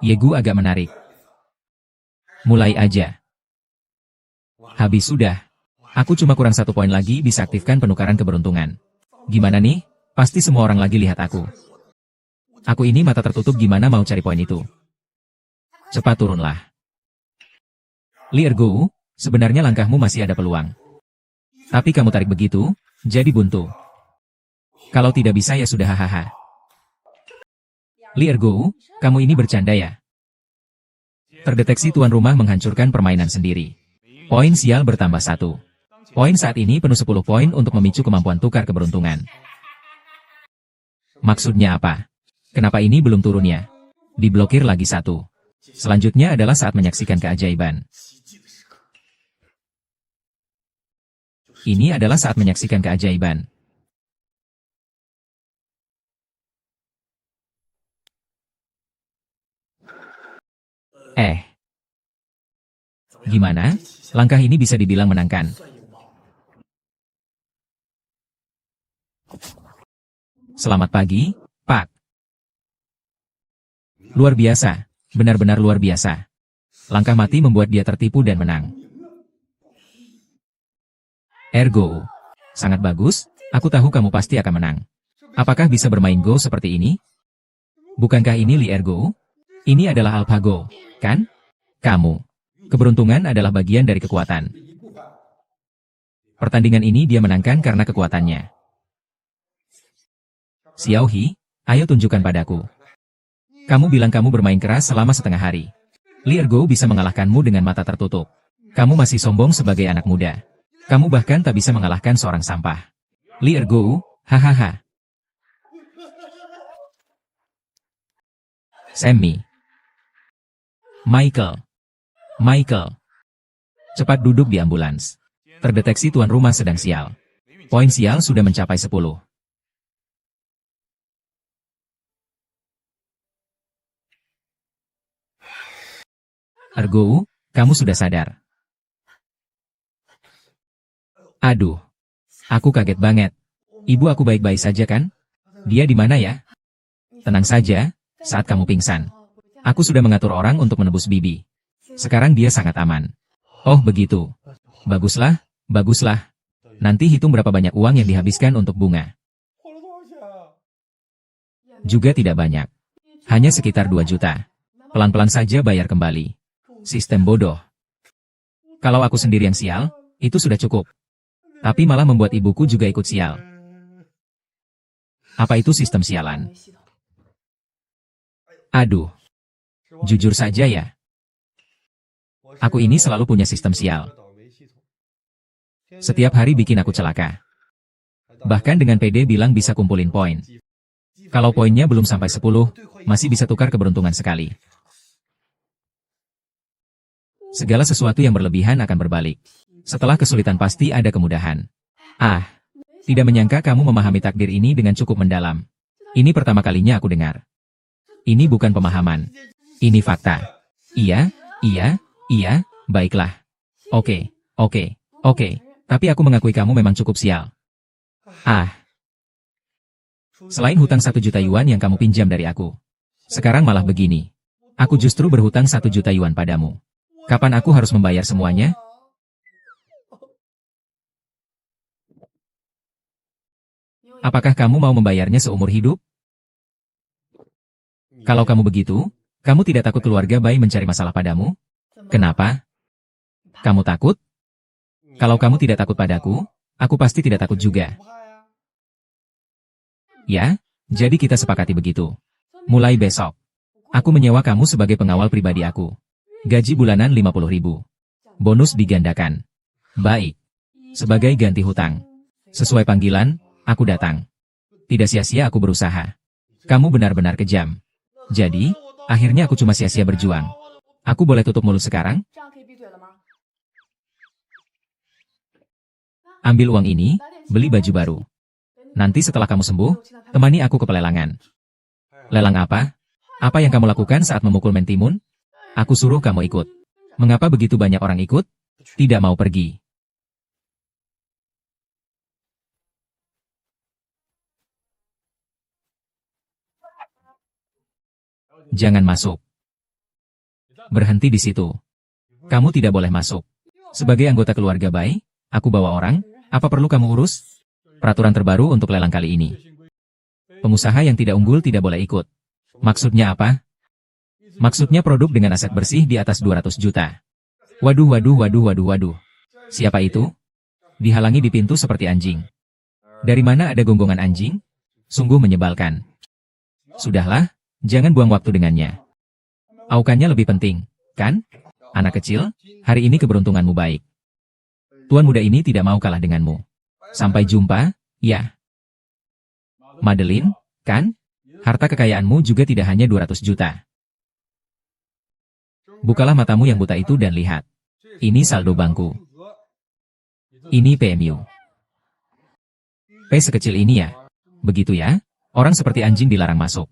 Yegu agak menarik. Mulai aja. Habis sudah. Aku cuma kurang 1 poin lagi bisa aktifkan penukaran keberuntungan. Gimana nih? Pasti semua orang lagi lihat aku. Aku ini mata tertutup gimana mau cari poin itu? Cepat turunlah. Li Ergo, sebenarnya langkahmu masih ada peluang. Tapi kamu tarik begitu, jadi buntu. Kalau tidak bisa ya sudah hahaha. Li Ergo, kamu ini bercanda ya? Terdeteksi tuan rumah menghancurkan permainan sendiri. Poin sial bertambah 1. Poin saat ini penuh 10 poin untuk memicu kemampuan tukar keberuntungan. Maksudnya apa? Kenapa ini belum turun ya? Diblokir lagi 1. Selanjutnya adalah saat menyaksikan keajaiban. Ini adalah saat menyaksikan keajaiban. Gimana? Langkah ini bisa dibilang menangkan. Selamat pagi, Pak. Luar biasa, benar-benar luar biasa. Langkah mati membuat dia tertipu dan menang. Ergo, sangat bagus, aku tahu kamu pasti akan menang. Apakah bisa bermain Go seperti ini? Bukankah ini Li Ergo? Ini adalah AlphaGo, kan? Kamu. Keberuntungan adalah bagian dari kekuatan. Pertandingan ini dia menangkan karena kekuatannya. Xiaohi, ayo tunjukkan padaku. Kamu bilang kamu bermain keras selama setengah hari. Li Ergo bisa mengalahkanmu dengan mata tertutup. Kamu masih sombong sebagai anak muda. Kamu bahkan tak bisa mengalahkan seorang sampah. Li Ergo, hahaha. Sammy. Michael. Cepat duduk di ambulans. Terdeteksi tuan rumah sedang sial. Poin sial sudah mencapai 10. Ergo, kamu sudah sadar. Aduh. Aku kaget banget. Ibu aku baik-baik saja kan? Dia di mana ya? Tenang saja, saat kamu pingsan. Aku sudah mengatur orang untuk menebus Bibi. Sekarang dia sangat aman. Oh begitu. Baguslah, baguslah. Nanti hitung berapa banyak uang yang dihabiskan untuk bunga. Juga tidak banyak. Hanya sekitar 2 juta. Pelan-pelan saja bayar kembali. Sistem bodoh. Kalau aku sendiri yang sial, itu sudah cukup. Tapi malah membuat ibuku juga ikut sial. Apa itu sistem sialan? Aduh. Jujur saja ya. Aku ini selalu punya sistem sial. Setiap hari bikin aku celaka. Bahkan dengan PD bilang bisa kumpulin poin. Kalau poinnya belum sampai 10, masih bisa tukar keberuntungan sekali. Segala sesuatu yang berlebihan akan berbalik. Setelah kesulitan pasti ada kemudahan. Ah, tidak menyangka kamu memahami takdir ini dengan cukup mendalam. Ini pertama kalinya aku dengar. Ini bukan pemahaman. Ini fakta. Iya, baiklah. Oke. Tapi aku mengakui kamu memang cukup sial. Ah. Selain hutang 1 juta yuan yang kamu pinjam dari aku. Sekarang malah begini. Aku justru berhutang 1 juta yuan padamu. Kapan aku harus membayar semuanya? Apakah kamu mau membayarnya seumur hidup? Kalau kamu begitu, kamu tidak takut keluarga Bai mencari masalah padamu? Kenapa? Kamu takut? Kalau kamu tidak takut padaku, aku pasti tidak takut juga. Ya, jadi kita sepakati begitu. Mulai besok, aku menyewa kamu sebagai pengawal pribadi aku. Gaji bulanan 50.000. Bonus digandakan. Baik. Sebagai ganti hutang. Sesuai panggilan, aku datang. Tidak sia-sia aku berusaha. Kamu benar-benar kejam. Jadi, akhirnya aku cuma sia-sia berjuang. Aku boleh tutup mulut sekarang? Ambil uang ini, beli baju baru. Nanti setelah kamu sembuh, temani aku ke pelelangan. Lelang apa? Apa yang kamu lakukan saat memukul Mentimun? Aku suruh kamu ikut. Mengapa begitu banyak orang ikut? Tidak mau pergi. Jangan masuk. Berhenti di situ. Kamu tidak boleh masuk. Sebagai anggota keluarga Bai, aku bawa orang, apa perlu kamu urus? Peraturan terbaru untuk lelang kali ini. Pengusaha yang tidak unggul tidak boleh ikut. Maksudnya apa? Maksudnya produk dengan aset bersih di atas 200 juta. Waduh. Siapa itu? Dihalangi di pintu seperti anjing. Dari mana ada gonggongan anjing? Sungguh menyebalkan. Sudahlah, jangan buang waktu dengannya. Aukannya lebih penting, kan? Anak kecil, hari ini keberuntunganmu baik. Tuan muda ini tidak mau kalah denganmu. Sampai jumpa, ya. Madeline, kan? Harta kekayaanmu juga tidak hanya 200 juta. Bukalah matamu yang buta itu dan lihat. Ini saldo bangku. Ini PMU. P sekecil ini ya? Begitu ya? Orang seperti anjing dilarang masuk.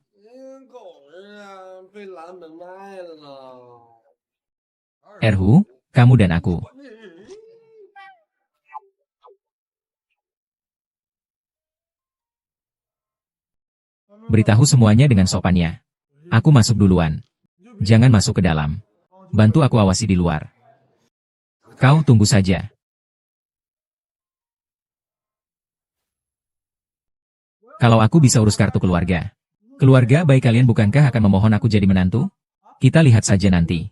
Erhu, kamu dan aku. Beritahu semuanya dengan sopannya. Aku masuk duluan. Jangan masuk ke dalam. Bantu aku awasi di luar. Kau tunggu saja. Kalau aku bisa urus kartu keluarga. Keluarga baik kalian bukankah akan memohon aku jadi menantu? Kita lihat saja nanti.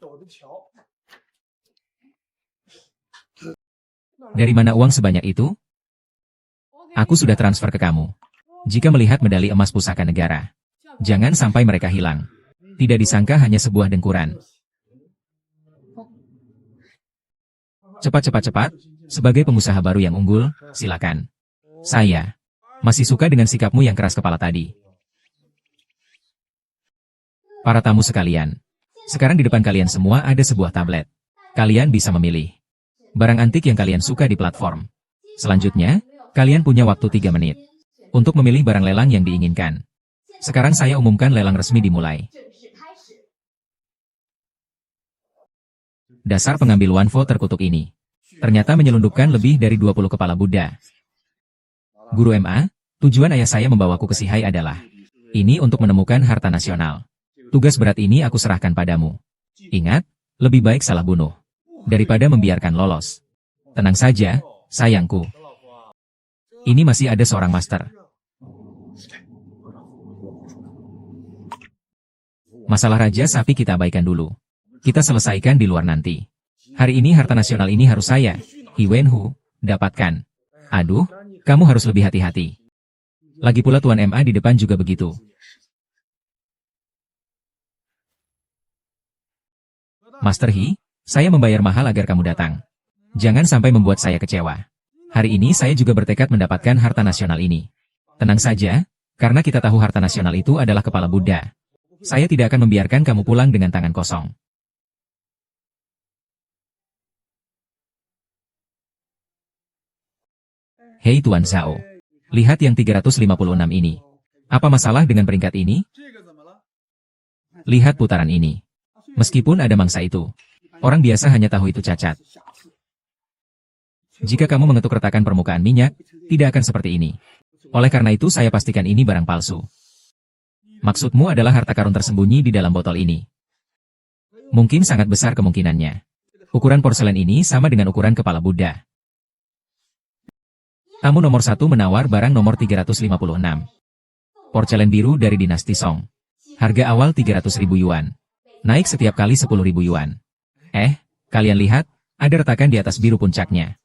Dari mana uang sebanyak itu? Aku sudah transfer ke kamu. Jika melihat medali emas pusaka negara, jangan sampai mereka hilang. Tidak disangka hanya sebuah dengkuran. Cepat. Sebagai pengusaha baru yang unggul, silakan. Saya masih suka dengan sikapmu yang keras kepala tadi. Para tamu sekalian, sekarang di depan kalian semua ada sebuah tablet. Kalian bisa memilih barang antik yang kalian suka di platform. Selanjutnya, kalian punya waktu 3 menit untuk memilih barang lelang yang diinginkan. Sekarang saya umumkan lelang resmi dimulai. Dasar pengambil Wanfo terkutuk ini ternyata menyelundupkan lebih dari 20 kepala Buddha. Guru MA, Tujuan ayah saya membawaku ke Sihai adalah ini untuk menemukan harta nasional. Tugas berat ini aku serahkan padamu. Ingat, lebih baik salah bunuh daripada membiarkan lolos. Tenang saja, sayangku. Ini masih ada seorang master. Masalah Raja Sapi kita abaikan dulu. Kita selesaikan di luar nanti. Hari ini harta nasional ini harus saya, Hi Wenhu, dapatkan. Aduh, kamu harus lebih hati-hati. Lagi pula Tuan MA di depan juga begitu. Master Hi, saya membayar mahal agar kamu datang. Jangan sampai membuat saya kecewa. Hari ini saya juga bertekad mendapatkan harta nasional ini. Tenang saja, karena kita tahu harta nasional itu adalah kepala Buddha. Saya tidak akan membiarkan kamu pulang dengan tangan kosong. Hei Tuan Zhao. Lihat yang 356 ini. Apa masalah dengan peringkat ini? Lihat putaran ini. Meskipun ada mangsa itu, orang biasa hanya tahu itu cacat. Jika kamu mengetuk retakan permukaan minyak, tidak akan seperti ini. Oleh karena itu saya pastikan ini barang palsu. Maksudmu adalah harta karun tersembunyi di dalam botol ini. Mungkin sangat besar kemungkinannya. Ukuran porselen ini sama dengan ukuran kepala Buddha. Tamu nomor 1 menawar barang nomor 356. Porselen biru dari dinasti Song. Harga awal 300.000 yuan. Naik setiap kali 10.000 yuan. Kalian lihat, ada retakan di atas biru puncaknya.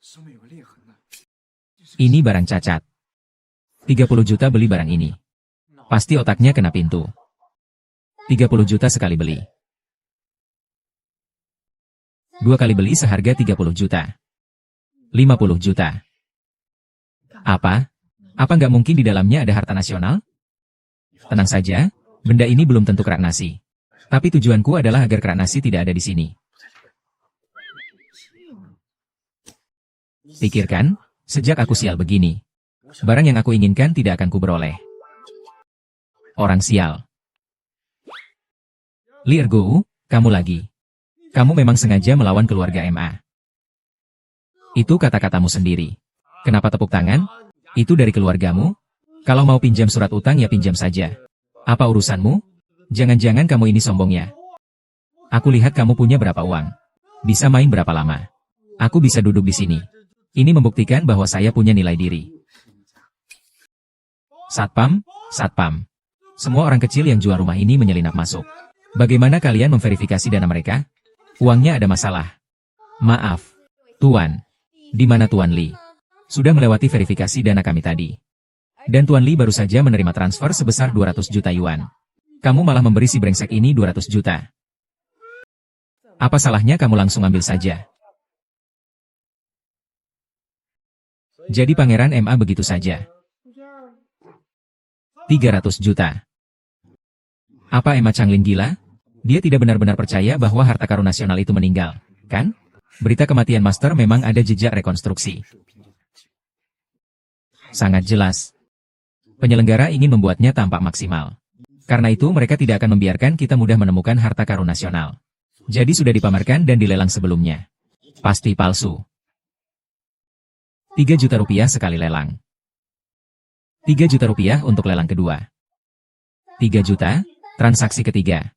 Ini barang cacat. 30 juta beli barang ini. Pasti otaknya kena pintu. 30 juta sekali beli. 2 kali beli seharga 30 juta. 50 juta. Apa? Apa nggak mungkin di dalamnya ada harta nasional? Tenang saja, benda ini belum tentu kerak nasi. Tapi tujuanku adalah agar kerak nasi tidak ada di sini. Pikirkan, sejak aku sial begini, barang yang aku inginkan tidak akan kuberoleh. Orang sial. Li Ergo, kamu lagi. Kamu memang sengaja melawan keluarga MA. Itu kata-katamu sendiri. Kenapa tepuk tangan? Itu dari keluargamu? Kalau mau pinjam surat utang ya pinjam saja. Apa urusanmu? Jangan-jangan kamu ini sombongnya. Aku lihat kamu punya berapa uang. Bisa main berapa lama. Aku bisa duduk di sini. Ini membuktikan bahwa saya punya nilai diri. Satpam, satpam. Semua orang kecil yang jual rumah ini menyelinap masuk. Bagaimana kalian memverifikasi dana mereka? Uangnya ada masalah. Maaf, Tuan. Di mana Tuan Li? Sudah melewati verifikasi dana kami tadi. Dan Tuan Li baru saja menerima transfer sebesar 200 juta yuan. Kamu malah memberi si brengsek ini 200 juta. Apa salahnya kamu langsung ambil saja? Jadi Pangeran MA begitu saja. 300 juta. Apa Emma Changlin gila? Dia tidak benar-benar percaya bahwa harta karun nasional itu meninggal, kan? Berita kematian Master memang ada jejak rekonstruksi. Sangat jelas. Penyelenggara ingin membuatnya tampak maksimal. Karena itu mereka tidak akan membiarkan kita mudah menemukan harta karun nasional. Jadi sudah dipamerkan dan dilelang sebelumnya. Pasti palsu. 3 juta rupiah sekali lelang. 3 juta rupiah untuk lelang kedua. 3 juta, transaksi ketiga.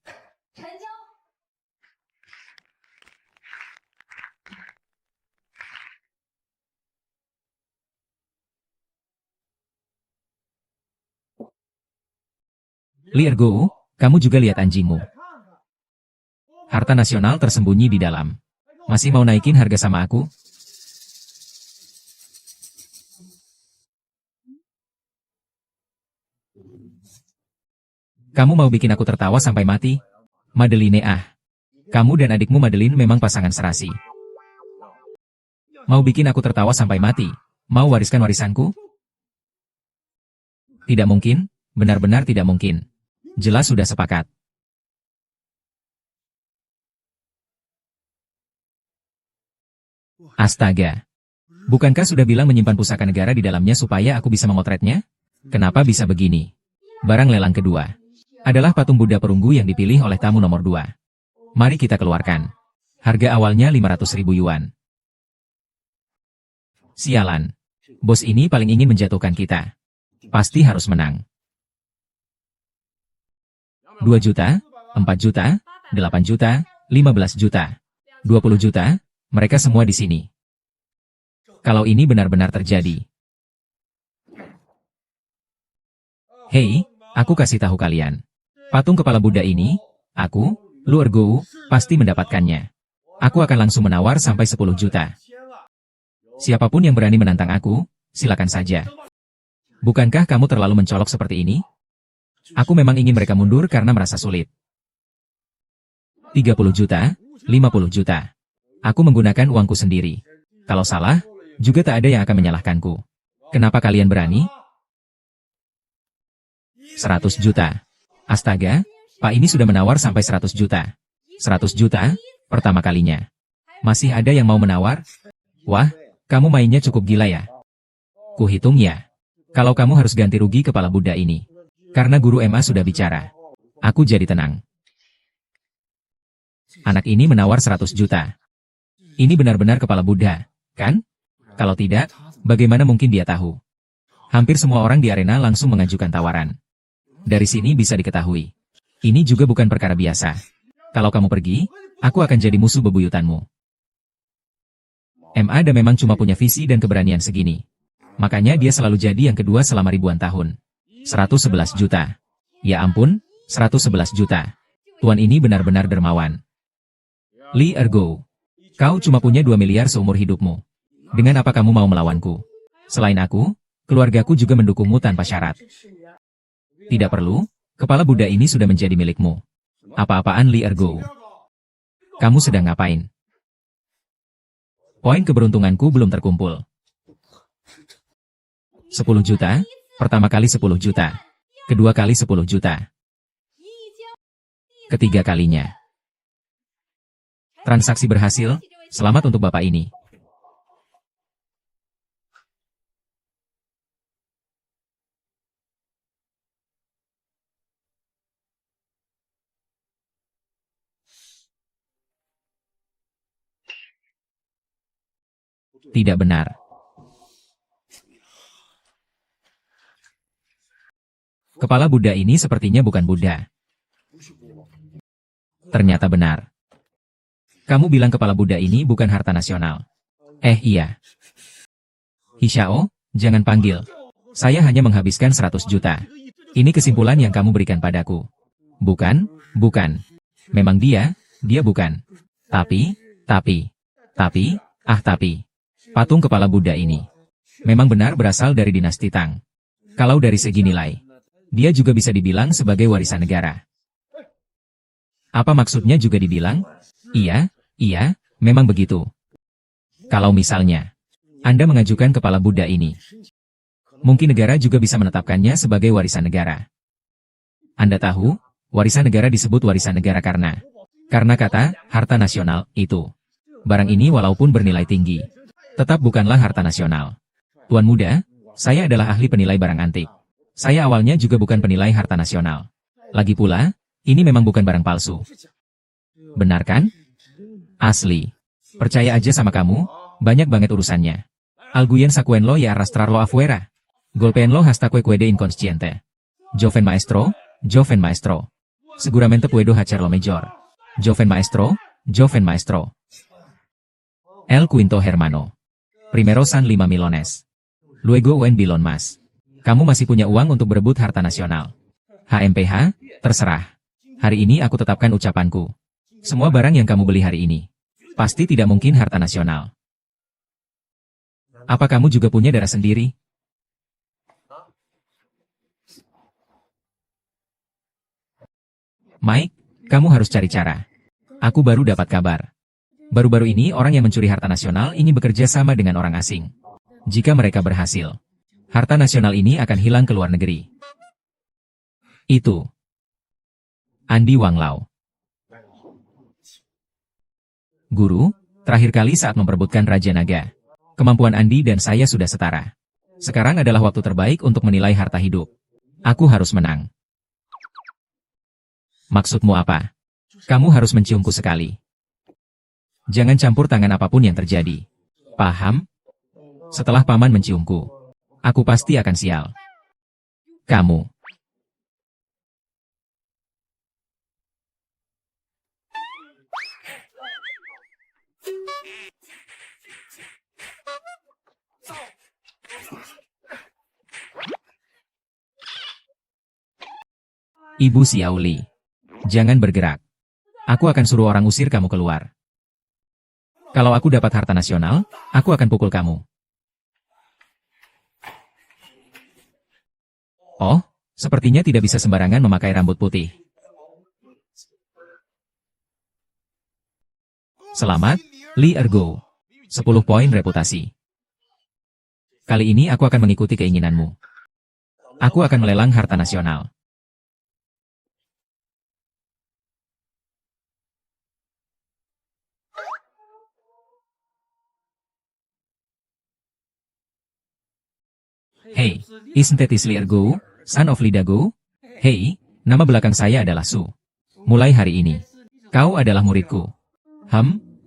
Li Ergo, kamu juga lihat anjingmu. Harta nasional tersembunyi di dalam. Masih mau naikin harga sama aku? Kamu mau bikin aku tertawa sampai mati? Madeline Kamu dan adikmu Madeline memang pasangan serasi. Mau bikin aku tertawa sampai mati? Mau wariskan warisanku? Tidak mungkin, benar-benar tidak mungkin. Jelas sudah sepakat. Astaga. Bukankah sudah bilang menyimpan pusaka negara di dalamnya supaya aku bisa memotretnya? Kenapa bisa begini? Barang lelang kedua adalah patung Buddha perunggu yang dipilih oleh tamu nomor 2. Mari kita keluarkan. Harga awalnya 500.000 yuan. Sialan. Bos ini paling ingin menjatuhkan kita. Pasti harus menang. 2 juta, 4 juta, 8 juta, 15 juta, 20 juta, mereka semua di sini. Kalau ini benar-benar terjadi. Hei, aku kasih tahu kalian. Patung kepala Buddha ini, aku, Lu Ergo, pasti mendapatkannya. Aku akan langsung menawar sampai 10 juta. Siapapun yang berani menantang aku, silakan saja. Bukankah kamu terlalu mencolok seperti ini? Aku memang ingin mereka mundur karena merasa sulit. 30 juta, 50 juta. Aku menggunakan uangku sendiri. Kalau salah, juga tak ada yang akan menyalahkanku. Kenapa kalian berani? 100 juta. Astaga, Pak ini sudah menawar sampai 100 juta. 100 juta, pertama kalinya. Masih ada yang mau menawar? Wah, kamu mainnya cukup gila ya. Kuhitung ya. Kalau kamu harus ganti rugi kepala Buddha ini. Karena guru MA sudah bicara. Aku jadi tenang. Anak ini menawar 100 juta. Ini benar-benar kepala Buddha, kan? Kalau tidak, bagaimana mungkin dia tahu? Hampir semua orang di arena langsung mengajukan tawaran. Dari sini bisa diketahui. Ini juga bukan perkara biasa. Kalau kamu pergi, aku akan jadi musuh bebuyutanmu. MA memang cuma punya visi dan keberanian segini. Makanya dia selalu jadi yang kedua selama ribuan tahun. 111 juta. Ya ampun, 111 juta. Tuan ini benar-benar dermawan. Li Ergo, kau cuma punya 2 miliar seumur hidupmu. Dengan apa kamu mau melawanku? Selain aku, keluargaku juga mendukungmu tanpa syarat. Tidak perlu, kepala Buddha ini sudah menjadi milikmu. Apa-apaan Li Ergo? Kamu sedang ngapain? Poin keberuntunganku belum terkumpul. 10 juta, pertama kali 10 juta. Kedua kali 10 juta. Ketiga kalinya. Transaksi berhasil, selamat untuk Bapak ini. Tidak benar. Kepala Buddha ini sepertinya bukan Buddha. Ternyata benar. Kamu bilang kepala Buddha ini bukan harta nasional. Iya. Hishao, jangan panggil. Saya hanya menghabiskan 100 juta. Ini kesimpulan yang kamu berikan padaku. Bukan. Memang dia bukan. Tapi. Patung kepala Buddha ini memang benar berasal dari dinasti Tang. Kalau dari segi nilai, dia juga bisa dibilang sebagai warisan negara. Apa maksudnya juga dibilang? Iya, memang begitu. Kalau misalnya Anda mengajukan kepala Buddha ini, mungkin negara juga bisa menetapkannya sebagai warisan negara. Anda tahu, warisan negara disebut warisan negara karena kata harta nasional itu. Barang ini walaupun bernilai tinggi, tetap bukanlah harta nasional. Tuan muda, saya adalah ahli penilai barang antik. Saya awalnya juga bukan penilai harta nasional. Lagi pula, ini memang bukan barang palsu. Benar kan? Asli. Percaya aja sama kamu, banyak banget urusannya. Alguien sacuenlo y arrastrarlo afuera. Golpeenlo hasta que quede inconsciente. Joven maestro. Seguramente puedo hacerlo mejor. Joven maestro. El quinto hermano. Primero san 5 milones. Luego un bilon mas. Kamu masih punya uang untuk berebut harta nasional. HMPH, terserah. Hari ini aku tetapkan ucapanku. Semua barang yang kamu beli hari ini, pasti tidak mungkin harta nasional. Apa kamu juga punya darah sendiri? Mike, kamu harus cari cara. Aku baru dapat kabar. Baru-baru ini orang yang mencuri harta nasional ingin bekerja sama dengan orang asing. Jika mereka berhasil, harta nasional ini akan hilang ke luar negeri. Itu Andi Wanglao. Guru, terakhir kali saat memperebutkan Raja Naga, kemampuan Andi dan saya sudah setara. Sekarang adalah waktu terbaik untuk menilai harta hidup. Aku harus menang. Maksudmu apa? Kamu harus menciumku sekali. Jangan campur tangan apapun yang terjadi. Paham? Setelah paman menciumku, aku pasti akan sial. Kamu. Ibu Xiaoli. Jangan bergerak. Aku akan suruh orang usir kamu keluar. Kalau aku dapat harta nasional, aku akan pukul kamu. Oh, sepertinya tidak bisa sembarangan memakai rambut putih. Selamat, Li Ergo. 10 poin reputasi. Kali ini aku akan mengikuti keinginanmu. Aku akan melelang harta nasional. Hey, isn't that Li Ergo, son of Li Dago? Hey, nama belakang saya adalah Su. Mulai hari ini, kau adalah muridku.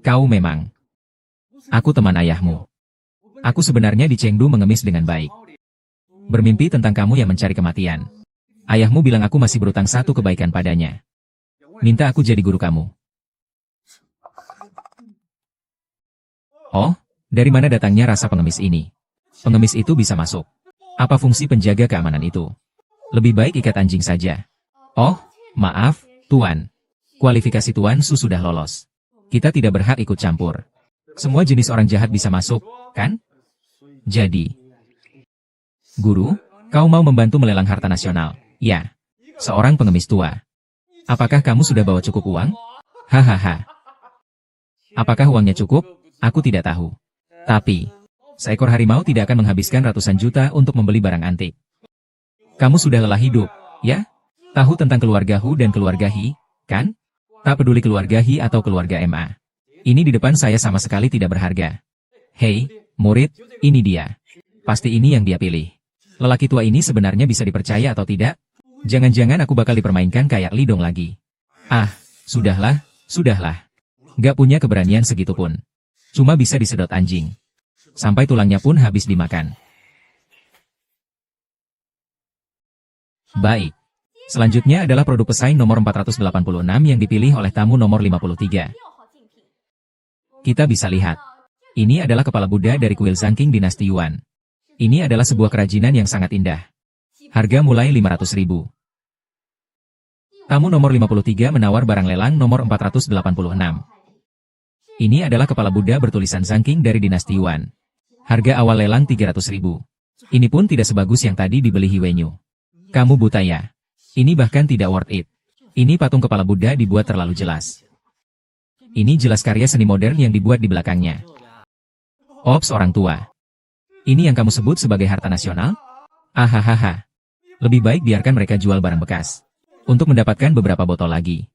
Kau memang. Aku teman ayahmu. Aku sebenarnya di Chengdu mengemis dengan baik. Bermimpi tentang kamu yang mencari kematian. Ayahmu bilang aku masih berutang satu kebaikan padanya. Minta aku jadi guru kamu. Oh, dari mana datangnya rasa pengemis ini? Pengemis itu bisa masuk. Apa fungsi penjaga keamanan itu? Lebih baik ikat anjing saja. Oh, maaf, Tuan. Kualifikasi Tuan Su sudah lolos. Kita tidak berhak ikut campur. Semua jenis orang jahat bisa masuk, kan? Jadi, guru, kau mau membantu melelang harta nasional? Ya. Seorang pengemis tua. Apakah kamu sudah bawa cukup uang? Hahaha. Apakah uangnya cukup? Aku tidak tahu. Tapi, seekor harimau tidak akan menghabiskan ratusan juta untuk membeli barang antik. Kamu sudah lelah hidup, ya? Tahu tentang keluarga Hu dan keluarga Hi, kan? Tak peduli keluarga Hi atau keluarga Ma. Ini di depan saya sama sekali tidak berharga. Hei, murid, ini dia. Pasti ini yang dia pilih. Lelaki tua ini sebenarnya bisa dipercaya atau tidak? Jangan-jangan aku bakal dipermainkan kayak Lidong lagi. Ah, sudahlah, sudahlah. Gak punya keberanian segitu pun. Cuma bisa disedot anjing. Sampai tulangnya pun habis dimakan. Baik. Selanjutnya adalah produk pesaing nomor 486 yang dipilih oleh tamu nomor 53. Kita bisa lihat. Ini adalah kepala Buddha dari kuil Zhangqing dinasti Yuan. Ini adalah sebuah kerajinan yang sangat indah. Harga mulai 500.000. Tamu nomor 53 menawar barang lelang nomor 486. Ini adalah kepala Buddha bertulisan Zhangqing dari dinasti Yuan. Harga awal lelang 300.000. Ini pun tidak sebagus yang tadi dibeli Hiwenyu. Kamu buta ya? Ini bahkan tidak worth it. Ini patung kepala Buddha dibuat terlalu jelas. Ini jelas karya seni modern yang dibuat di belakangnya. Ops, orang tua. Ini yang kamu sebut sebagai harta nasional? Ahahaha. Lebih baik biarkan mereka jual barang bekas. Untuk mendapatkan beberapa botol lagi.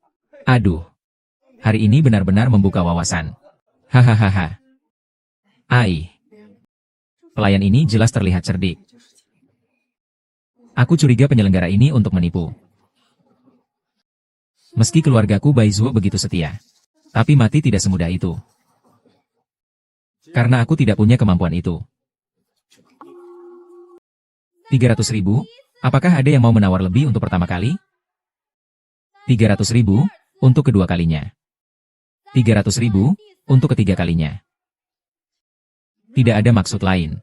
Aduh. Hari ini benar-benar membuka wawasan. Hahaha. Ai. Pelayan ini jelas terlihat cerdik. Aku curiga penyelenggara ini untuk menipu. Meski keluargaku Baizuo begitu setia. Tapi mati tidak semudah itu. Karena aku tidak punya kemampuan itu. 300.000? Apakah ada yang mau menawar lebih untuk pertama kali? 300.000 untuk kedua kalinya. 300.000 untuk ketiga kalinya. Tidak ada maksud lain.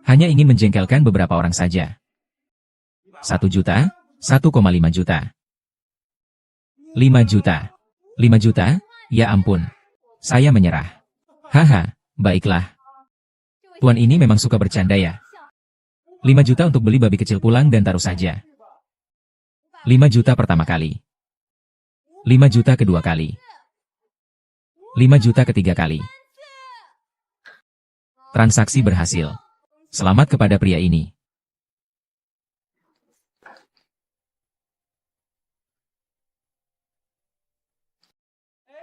Hanya ingin menjengkelkan beberapa orang saja. 1 juta, 1,5 juta. 5 juta. 5 juta? Ya ampun. Saya menyerah. Haha, baiklah. Tuan ini memang suka bercanda ya. 5 juta untuk beli babi kecil pulang dan taruh saja. 5 juta pertama kali. 5 juta kedua kali. 5 juta ketiga kali. Transaksi berhasil. Selamat kepada pria ini.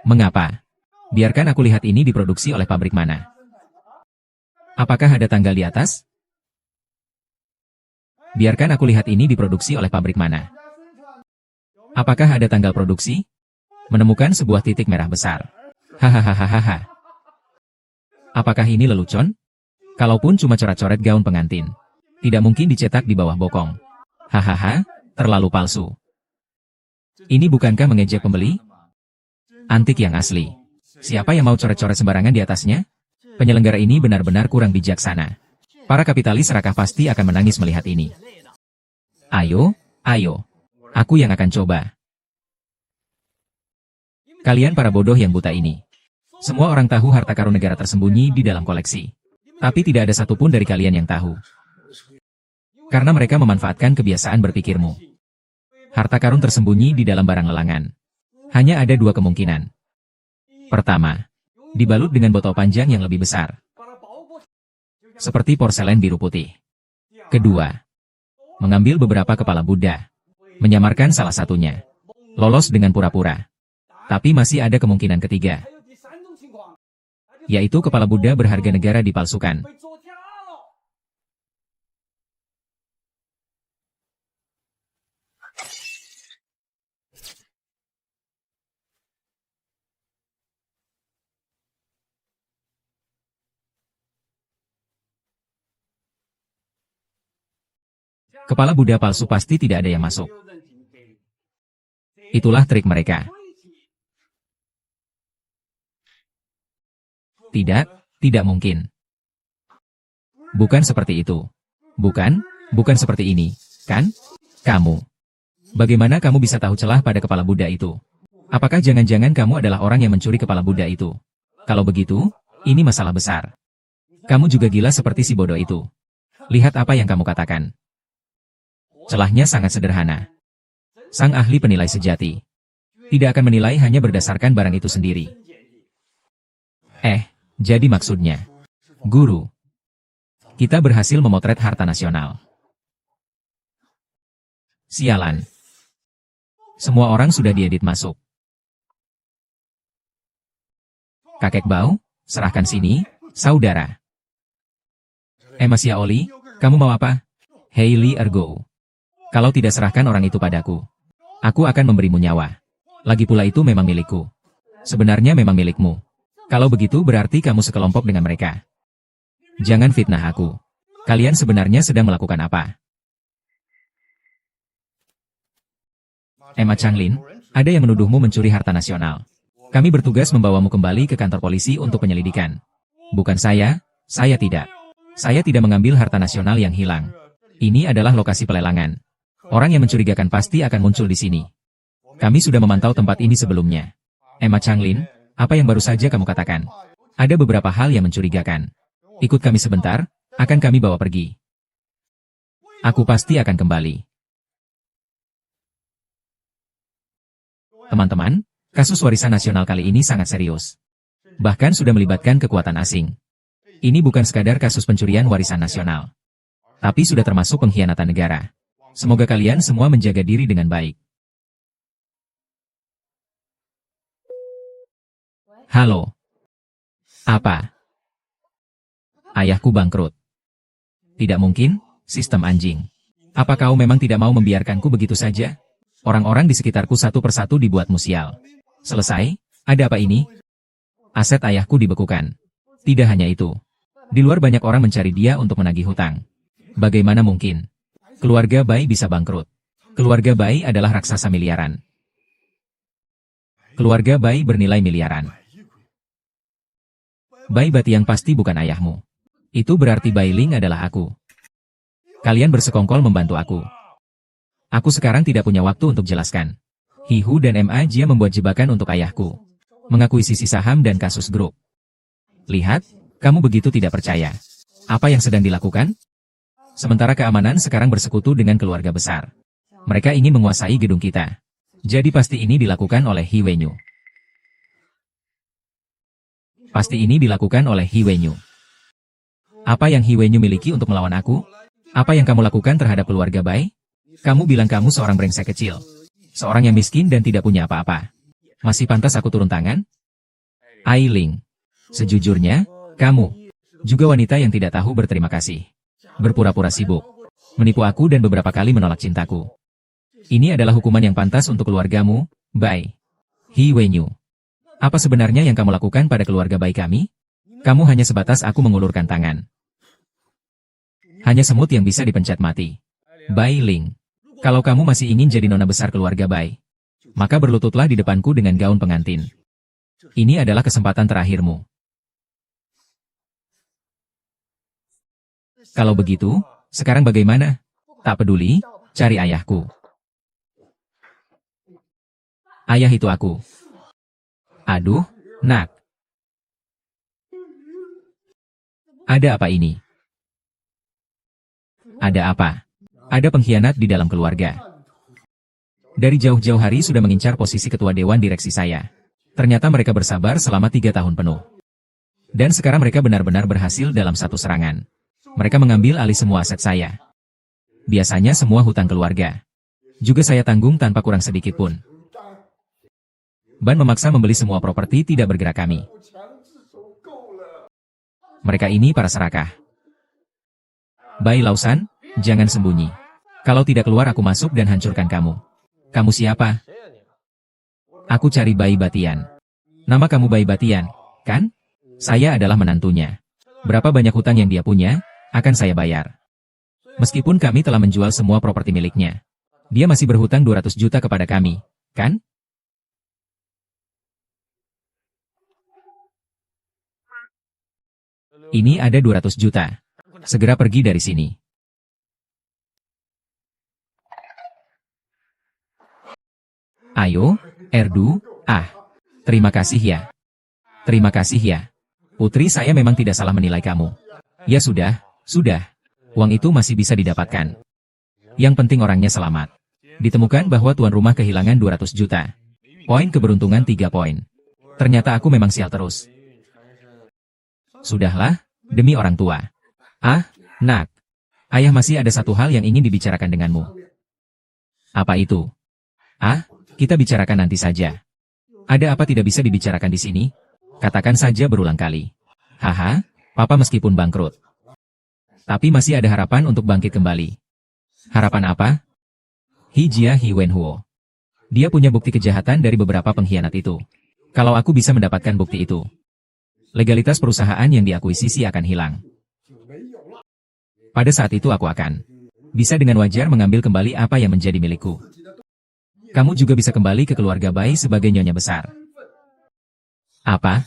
Mengapa? Biarkan aku lihat ini diproduksi oleh pabrik mana. Apakah ada tanggal di atas? Biarkan aku lihat ini diproduksi oleh pabrik mana. Apakah ada tanggal produksi? Menemukan sebuah titik merah besar. Hahaha. Apakah ini lelucon? Kalaupun cuma coret-coret gaun pengantin, tidak mungkin dicetak di bawah bokong. Hahaha, terlalu palsu. Ini bukankah mengejek pembeli? Antik yang asli. Siapa yang mau coret-coret sembarangan di atasnya? Penyelenggara ini benar-benar kurang bijaksana. Para kapitalis serakah pasti akan menangis melihat ini. Ayo, ayo. Aku yang akan coba. Kalian para bodoh yang buta ini. Semua orang tahu harta karun negara tersembunyi di dalam koleksi. Tapi tidak ada satupun dari kalian yang tahu. Karena mereka memanfaatkan kebiasaan berpikirmu. Harta karun tersembunyi di dalam barang lelangan. Hanya ada dua kemungkinan. Pertama, dibalut dengan botol panjang yang lebih besar. Seperti porselen biru putih. Kedua, mengambil beberapa kepala Buddha. Menyamarkan salah satunya. Lolos dengan pura-pura. Tapi masih ada kemungkinan ketiga. Yaitu kepala Buddha berharga negara dipalsukan. Kepala Buddha palsu pasti tidak ada yang masuk. Itulah trik mereka. Tidak, tidak mungkin. Bukan seperti itu. Bukan seperti ini, kan? Kamu. Bagaimana kamu bisa tahu celah pada kepala Buddha itu? Apakah jangan-jangan kamu adalah orang yang mencuri kepala Buddha itu? Kalau begitu, ini masalah besar. Kamu juga gila seperti si bodoh itu. Lihat apa yang kamu katakan. Celahnya sangat sederhana. Sang ahli penilai sejati tidak akan menilai hanya berdasarkan barang itu sendiri. Jadi maksudnya, Guru, kita berhasil memotret harta nasional. Sialan. Semua orang sudah diedit masuk. Kakek Bau, serahkan sini, saudara. Mas Yaoli, kamu mau apa? Hailey Ergo. Kalau tidak serahkan orang itu padaku, aku akan memberimu nyawa. Lagi pula itu memang milikku. Sebenarnya memang milikmu. Kalau begitu berarti kamu sekelompok dengan mereka. Jangan fitnah aku. Kalian sebenarnya sedang melakukan apa? Emma Changlin, ada yang menuduhmu mencuri harta nasional. Kami bertugas membawamu kembali ke kantor polisi untuk penyelidikan. Bukan saya tidak. Saya tidak mengambil harta nasional yang hilang. Ini adalah lokasi pelelangan. Orang yang mencurigakan pasti akan muncul di sini. Kami sudah memantau tempat ini sebelumnya. Emma Changlin, apa yang baru saja kamu katakan? Ada beberapa hal yang mencurigakan. Ikut kami sebentar, akan kami bawa pergi. Aku pasti akan kembali. Teman-teman, kasus warisan nasional kali ini sangat serius. Bahkan sudah melibatkan kekuatan asing. Ini bukan sekadar kasus pencurian warisan nasional. Tapi sudah termasuk pengkhianatan negara. Semoga kalian semua menjaga diri dengan baik. Halo. Apa? Ayahku bangkrut. Tidak mungkin, sistem anjing. Apa kau memang tidak mau membiarkanku begitu saja? Orang-orang di sekitarku satu persatu dibuat musial. Selesai, ada apa ini? Aset ayahku dibekukan. Tidak hanya itu. Di luar banyak orang mencari dia untuk menagih hutang. Bagaimana mungkin? Keluarga Bai bisa bangkrut. Keluarga Bai adalah raksasa miliaran. Keluarga Bai bernilai miliaran. Bai Batiang pasti bukan ayahmu. Itu berarti Bai Ling adalah aku. Kalian bersekongkol membantu aku. Aku sekarang tidak punya waktu untuk jelaskan. Hihu dan Ma Jia membuat jebakan untuk ayahku. Mengakuisisi saham dan kasus grup. Lihat, kamu begitu tidak percaya. Apa yang sedang dilakukan? Sementara keamanan sekarang bersekutu dengan keluarga besar. Mereka ingin menguasai gedung kita. Jadi pasti ini dilakukan oleh He Wenyu. Pasti ini dilakukan oleh He Wenyu. Apa yang He Wenyu miliki untuk melawan aku? Apa yang kamu lakukan terhadap keluarga Bai? Kamu bilang kamu seorang brengsek kecil. Seorang yang miskin dan tidak punya apa-apa. Masih pantas aku turun tangan? Ai Ling. Sejujurnya, kamu juga wanita yang tidak tahu berterima kasih. Berpura-pura sibuk. Menipu aku dan beberapa kali menolak cintaku. Ini adalah hukuman yang pantas untuk keluargamu, Bai. He Wenyu. Apa sebenarnya yang kamu lakukan pada keluarga Bai kami? Kamu hanya sebatas aku mengulurkan tangan. Hanya semut yang bisa dipencet mati. Bai Ling. Kalau kamu masih ingin jadi nona besar keluarga Bai, maka berlututlah di depanku dengan gaun pengantin. Ini adalah kesempatan terakhirmu. Kalau begitu, sekarang bagaimana? Tak peduli, cari ayahku. Ayah itu aku. Aduh, nak. Ada apa ini? Ada apa? Ada pengkhianat di dalam keluarga. Dari jauh-jauh hari sudah mengincar posisi ketua dewan direksi saya. Ternyata mereka bersabar selama 3 tahun penuh. Dan sekarang mereka benar-benar berhasil dalam satu serangan. Mereka mengambil alih semua aset saya. Biasanya semua hutang keluarga. Juga saya tanggung tanpa kurang sedikit pun. Ban memaksa membeli semua properti tidak bergerak kami. Mereka ini para serakah. Bai Lausan, jangan sembunyi. Kalau tidak keluar aku masuk dan hancurkan kamu. Kamu siapa? Aku cari Bai Batian. Nama kamu Bai Batian, kan? Saya adalah menantunya. Berapa banyak hutang yang dia punya, akan saya bayar. Meskipun kami telah menjual semua properti miliknya. Dia masih berhutang 200 juta kepada kami, kan? Ini ada 200 juta. Segera pergi dari sini. Ayo, Erdu, terima kasih ya. Terima kasih ya. Putri saya memang tidak salah menilai kamu. Ya sudah. Uang itu masih bisa didapatkan. Yang penting orangnya selamat. Ditemukan bahwa tuan rumah kehilangan 200 juta. Poin keberuntungan 3 poin. Ternyata aku memang sial terus. Sudahlah, demi orang tua. Nak. Ayah masih ada satu hal yang ingin dibicarakan denganmu. Apa itu? Kita bicarakan nanti saja. Ada apa tidak bisa dibicarakan di sini? Katakan saja berulang kali. Haha, papa meskipun bangkrut. Tapi masih ada harapan untuk bangkit kembali. Harapan apa? Hijia Hi Wenhuo. Dia punya bukti kejahatan dari beberapa pengkhianat itu. Kalau aku bisa mendapatkan bukti itu, legalitas perusahaan yang diakuisisi akan hilang. Pada saat itu aku akan bisa dengan wajar mengambil kembali apa yang menjadi milikku. Kamu juga bisa kembali ke keluarga Bai sebagai nyonya besar. Apa?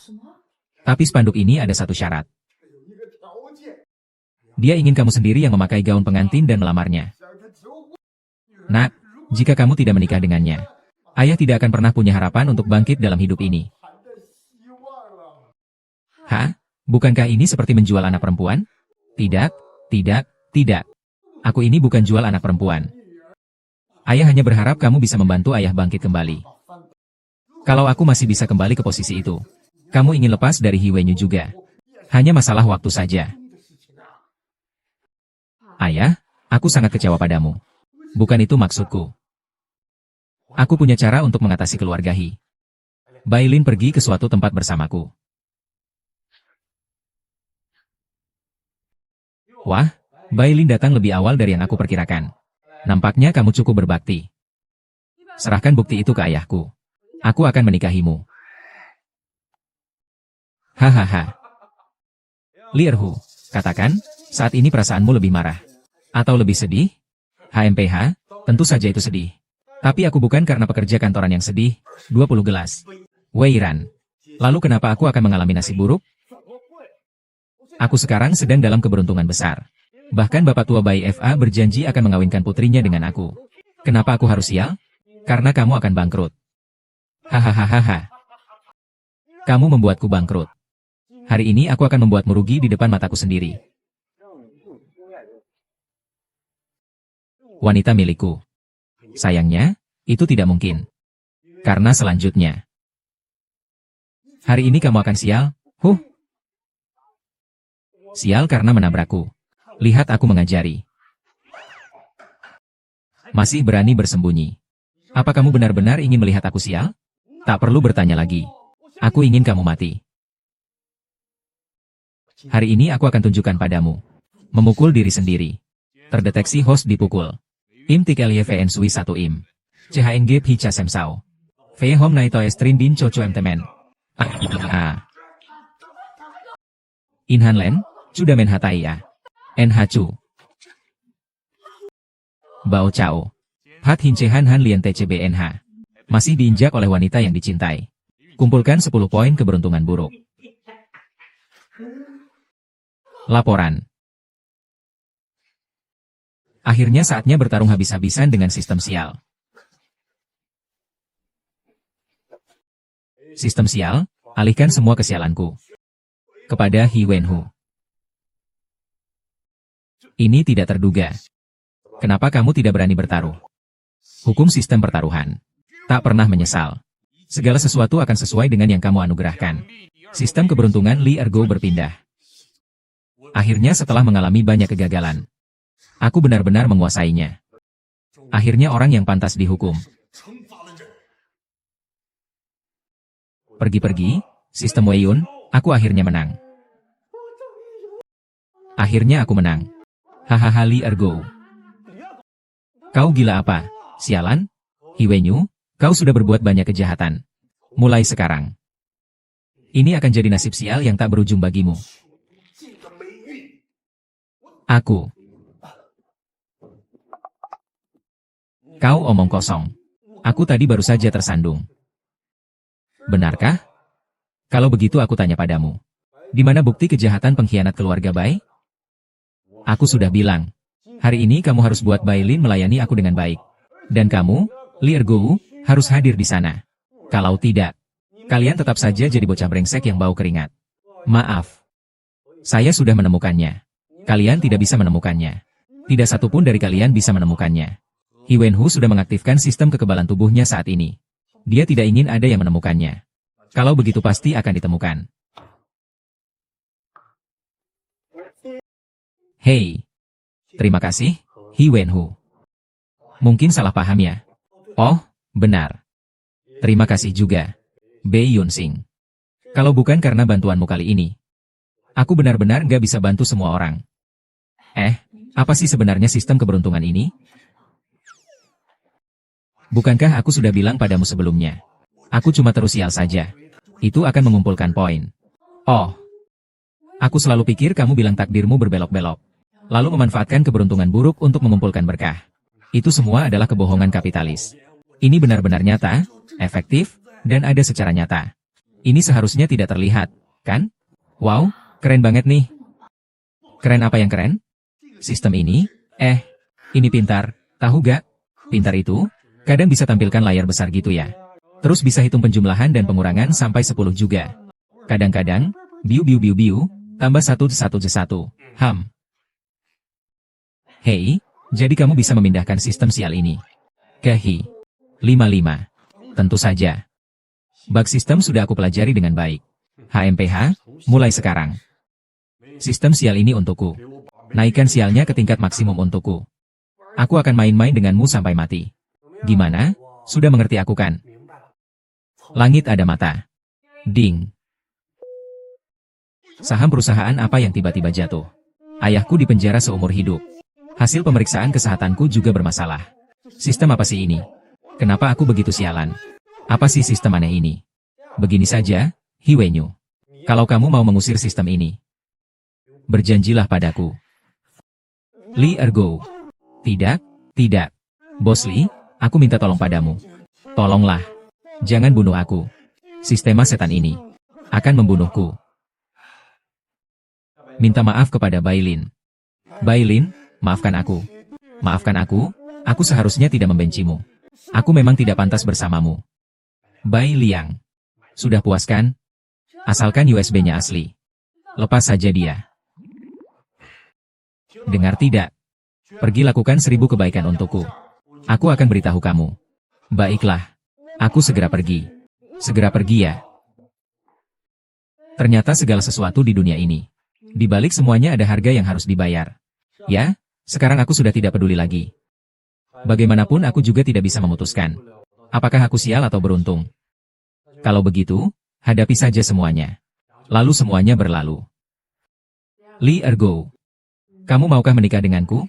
Tapi spanduk ini ada satu syarat. Dia ingin kamu sendiri yang memakai gaun pengantin dan melamarnya. Nak, jika kamu tidak menikah dengannya, ayah tidak akan pernah punya harapan untuk bangkit dalam hidup ini. Bukankah ini seperti menjual anak perempuan? Tidak. Aku ini bukan jual anak perempuan. Ayah hanya berharap kamu bisa membantu ayah bangkit kembali. Kalau aku masih bisa kembali ke posisi itu, kamu ingin lepas dari Hiwenyu juga. Hanya masalah waktu saja. Ayah, aku sangat kecewa padamu. Bukan itu maksudku. Aku punya cara untuk mengatasi keluarga Hi. Bai Lin pergi ke suatu tempat bersamaku. Wah, Bai Lin datang lebih awal dari yang aku perkirakan. Nampaknya kamu cukup berbakti. Serahkan bukti itu ke ayahku. Aku akan menikahimu. Hahaha. Li Erhu, katakan, saat ini perasaanmu lebih marah. Atau lebih sedih? HMPH, tentu saja itu sedih. Tapi aku bukan karena pekerja kantoran yang sedih. 20 gelas. Wei Ran. Lalu kenapa aku akan mengalami nasib buruk? Aku sekarang sedang dalam keberuntungan besar. Bahkan Bapak Tua Bai FA berjanji akan mengawinkan putrinya dengan aku. Kenapa aku harus sial? Karena kamu akan bangkrut. Hahaha. Kamu membuatku bangkrut. Hari ini aku akan membuatmu rugi di depan mataku sendiri. Wanita milikku. Sayangnya, itu tidak mungkin. Karena selanjutnya. Hari ini kamu akan sial. Sial karena menabrakku. Lihat aku mengajari. Masih berani bersembunyi. Apa kamu benar-benar ingin melihat aku sial? Tak perlu bertanya lagi. Aku ingin kamu mati. Hari ini aku akan tunjukkan padamu. Memukul diri sendiri. Terdeteksi host dipukul. Im tik LYVN Sui 1 Im. CHNG Picha Semsao. Fei Hom Naito Estrin Din Chocho Mtemen. Inhan Len, Cudamen Hataya. NH Chu. Bao Chao. Hat Hincehan Han Lian TCBNH. Masih diinjak oleh wanita yang dicintai. Kumpulkan 10 poin keberuntungan buruk. Laporan. Akhirnya saatnya bertarung habis-habisan dengan sistem sial. Sistem sial, alihkan semua kesialanku. Kepada He Wenhu. Ini tidak terduga. Kenapa kamu tidak berani bertaruh? Hukum sistem pertaruhan. Tak pernah menyesal. Segala sesuatu akan sesuai dengan yang kamu anugerahkan. Sistem keberuntungan Li Ergo berpindah. Akhirnya setelah mengalami banyak kegagalan, aku benar-benar menguasainya. Akhirnya orang yang pantas dihukum. Pergi-pergi, sistem Weiyun, aku akhirnya menang. Akhirnya aku menang. Hahaha Li Ergo. Kau gila apa? Sialan? He Wenyu, kau sudah berbuat banyak kejahatan. Mulai sekarang. Ini akan jadi nasib sial yang tak berujung bagimu. Aku. Kau omong kosong. Aku tadi baru saja tersandung. Benarkah? Kalau begitu aku tanya padamu. Di mana bukti kejahatan pengkhianat keluarga Bai? Aku sudah bilang. Hari ini kamu harus buat Bai Lin melayani aku dengan baik. Dan kamu, Li Ergo, harus hadir di sana. Kalau tidak, kalian tetap saja jadi bocah brengsek yang bau keringat. Maaf. Saya sudah menemukannya. Kalian tidak bisa menemukannya. Tidak satupun dari kalian bisa menemukannya. He Wenhu sudah mengaktifkan sistem kekebalan tubuhnya saat ini. Dia tidak ingin ada yang menemukannya. Kalau begitu pasti akan ditemukan. Hei. Terima kasih, He Wenhu. Mungkin salah paham ya. Oh, benar. Terima kasih juga, Bei Yunsing. Kalau bukan karena bantuanmu kali ini, aku benar-benar gak bisa bantu semua orang. Apa sih sebenarnya sistem keberuntungan ini? Bukankah aku sudah bilang padamu sebelumnya? Aku cuma terus sial saja. Itu akan mengumpulkan poin. Oh. Aku selalu pikir kamu bilang takdirmu berbelok-belok. Lalu memanfaatkan keberuntungan buruk untuk mengumpulkan berkah. Itu semua adalah kebohongan kapitalis. Ini benar-benar nyata, efektif, dan ada secara nyata. Ini seharusnya tidak terlihat, kan? Wow, keren banget nih. Keren apa yang keren? Sistem ini, ini pintar, tahu gak? Pintar itu, kadang bisa tampilkan layar besar gitu ya. Terus bisa hitung penjumlahan dan pengurangan sampai 10 juga. Kadang-kadang, biu, tambah 1 Ham. Hei, jadi kamu bisa memindahkan sistem sial ini ke Hi 55. Tentu saja. Bug sistem sudah aku pelajari dengan baik. HMPH, mulai sekarang. Sistem sial ini untukku. Naikkan sialnya ke tingkat maksimum untukku. Aku akan main-main denganmu sampai mati. Gimana? Sudah mengerti aku kan? Langit ada mata. Ding. Saham perusahaan apa yang tiba-tiba jatuh? Ayahku dipenjara seumur hidup. Hasil pemeriksaan kesehatanku juga bermasalah. Sistem apa sih ini? Kenapa aku begitu sialan? Apa sih sistem aneh ini? Begini saja, He Wenyu. Kalau kamu mau mengusir sistem ini, berjanjilah padaku. Li Ergo. Tidak. Bos Li, aku minta tolong padamu. Tolonglah. Jangan bunuh aku. Sistema setan ini akan membunuhku. Minta maaf kepada Bai Lin. Bai Lin, maafkan aku. Maafkan aku seharusnya tidak membencimu. Aku memang tidak pantas bersamamu. Bai Liang. Sudah puas kan? Asalkan USB-nya asli. Lepas saja dia. Dengar tidak? Pergi lakukan 1000 kebaikan untukku. Aku akan beritahu kamu. Baiklah. Aku segera pergi. Segera pergi ya. Ternyata segala sesuatu di dunia ini. Di balik semuanya ada harga yang harus dibayar. Ya, sekarang aku sudah tidak peduli lagi. Bagaimanapun aku juga tidak bisa memutuskan. Apakah aku sial atau beruntung? Kalau begitu, hadapi saja semuanya. Lalu semuanya berlalu. Li Ergo. Kamu maukah menikah denganku?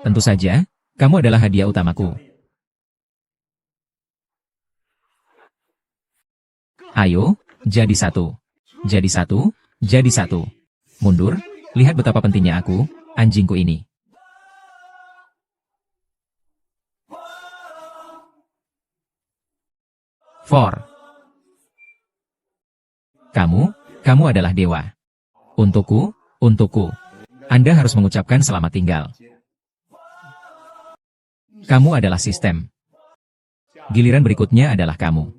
Tentu saja, kamu adalah hadiah utamaku. Ayo, jadi satu. Jadi satu, jadi satu. Mundur, lihat betapa pentingnya aku, anjingku ini. 4. Kamu adalah dewa. Untukku. Anda harus mengucapkan selamat tinggal. Kamu adalah sistem. Giliran berikutnya adalah kamu.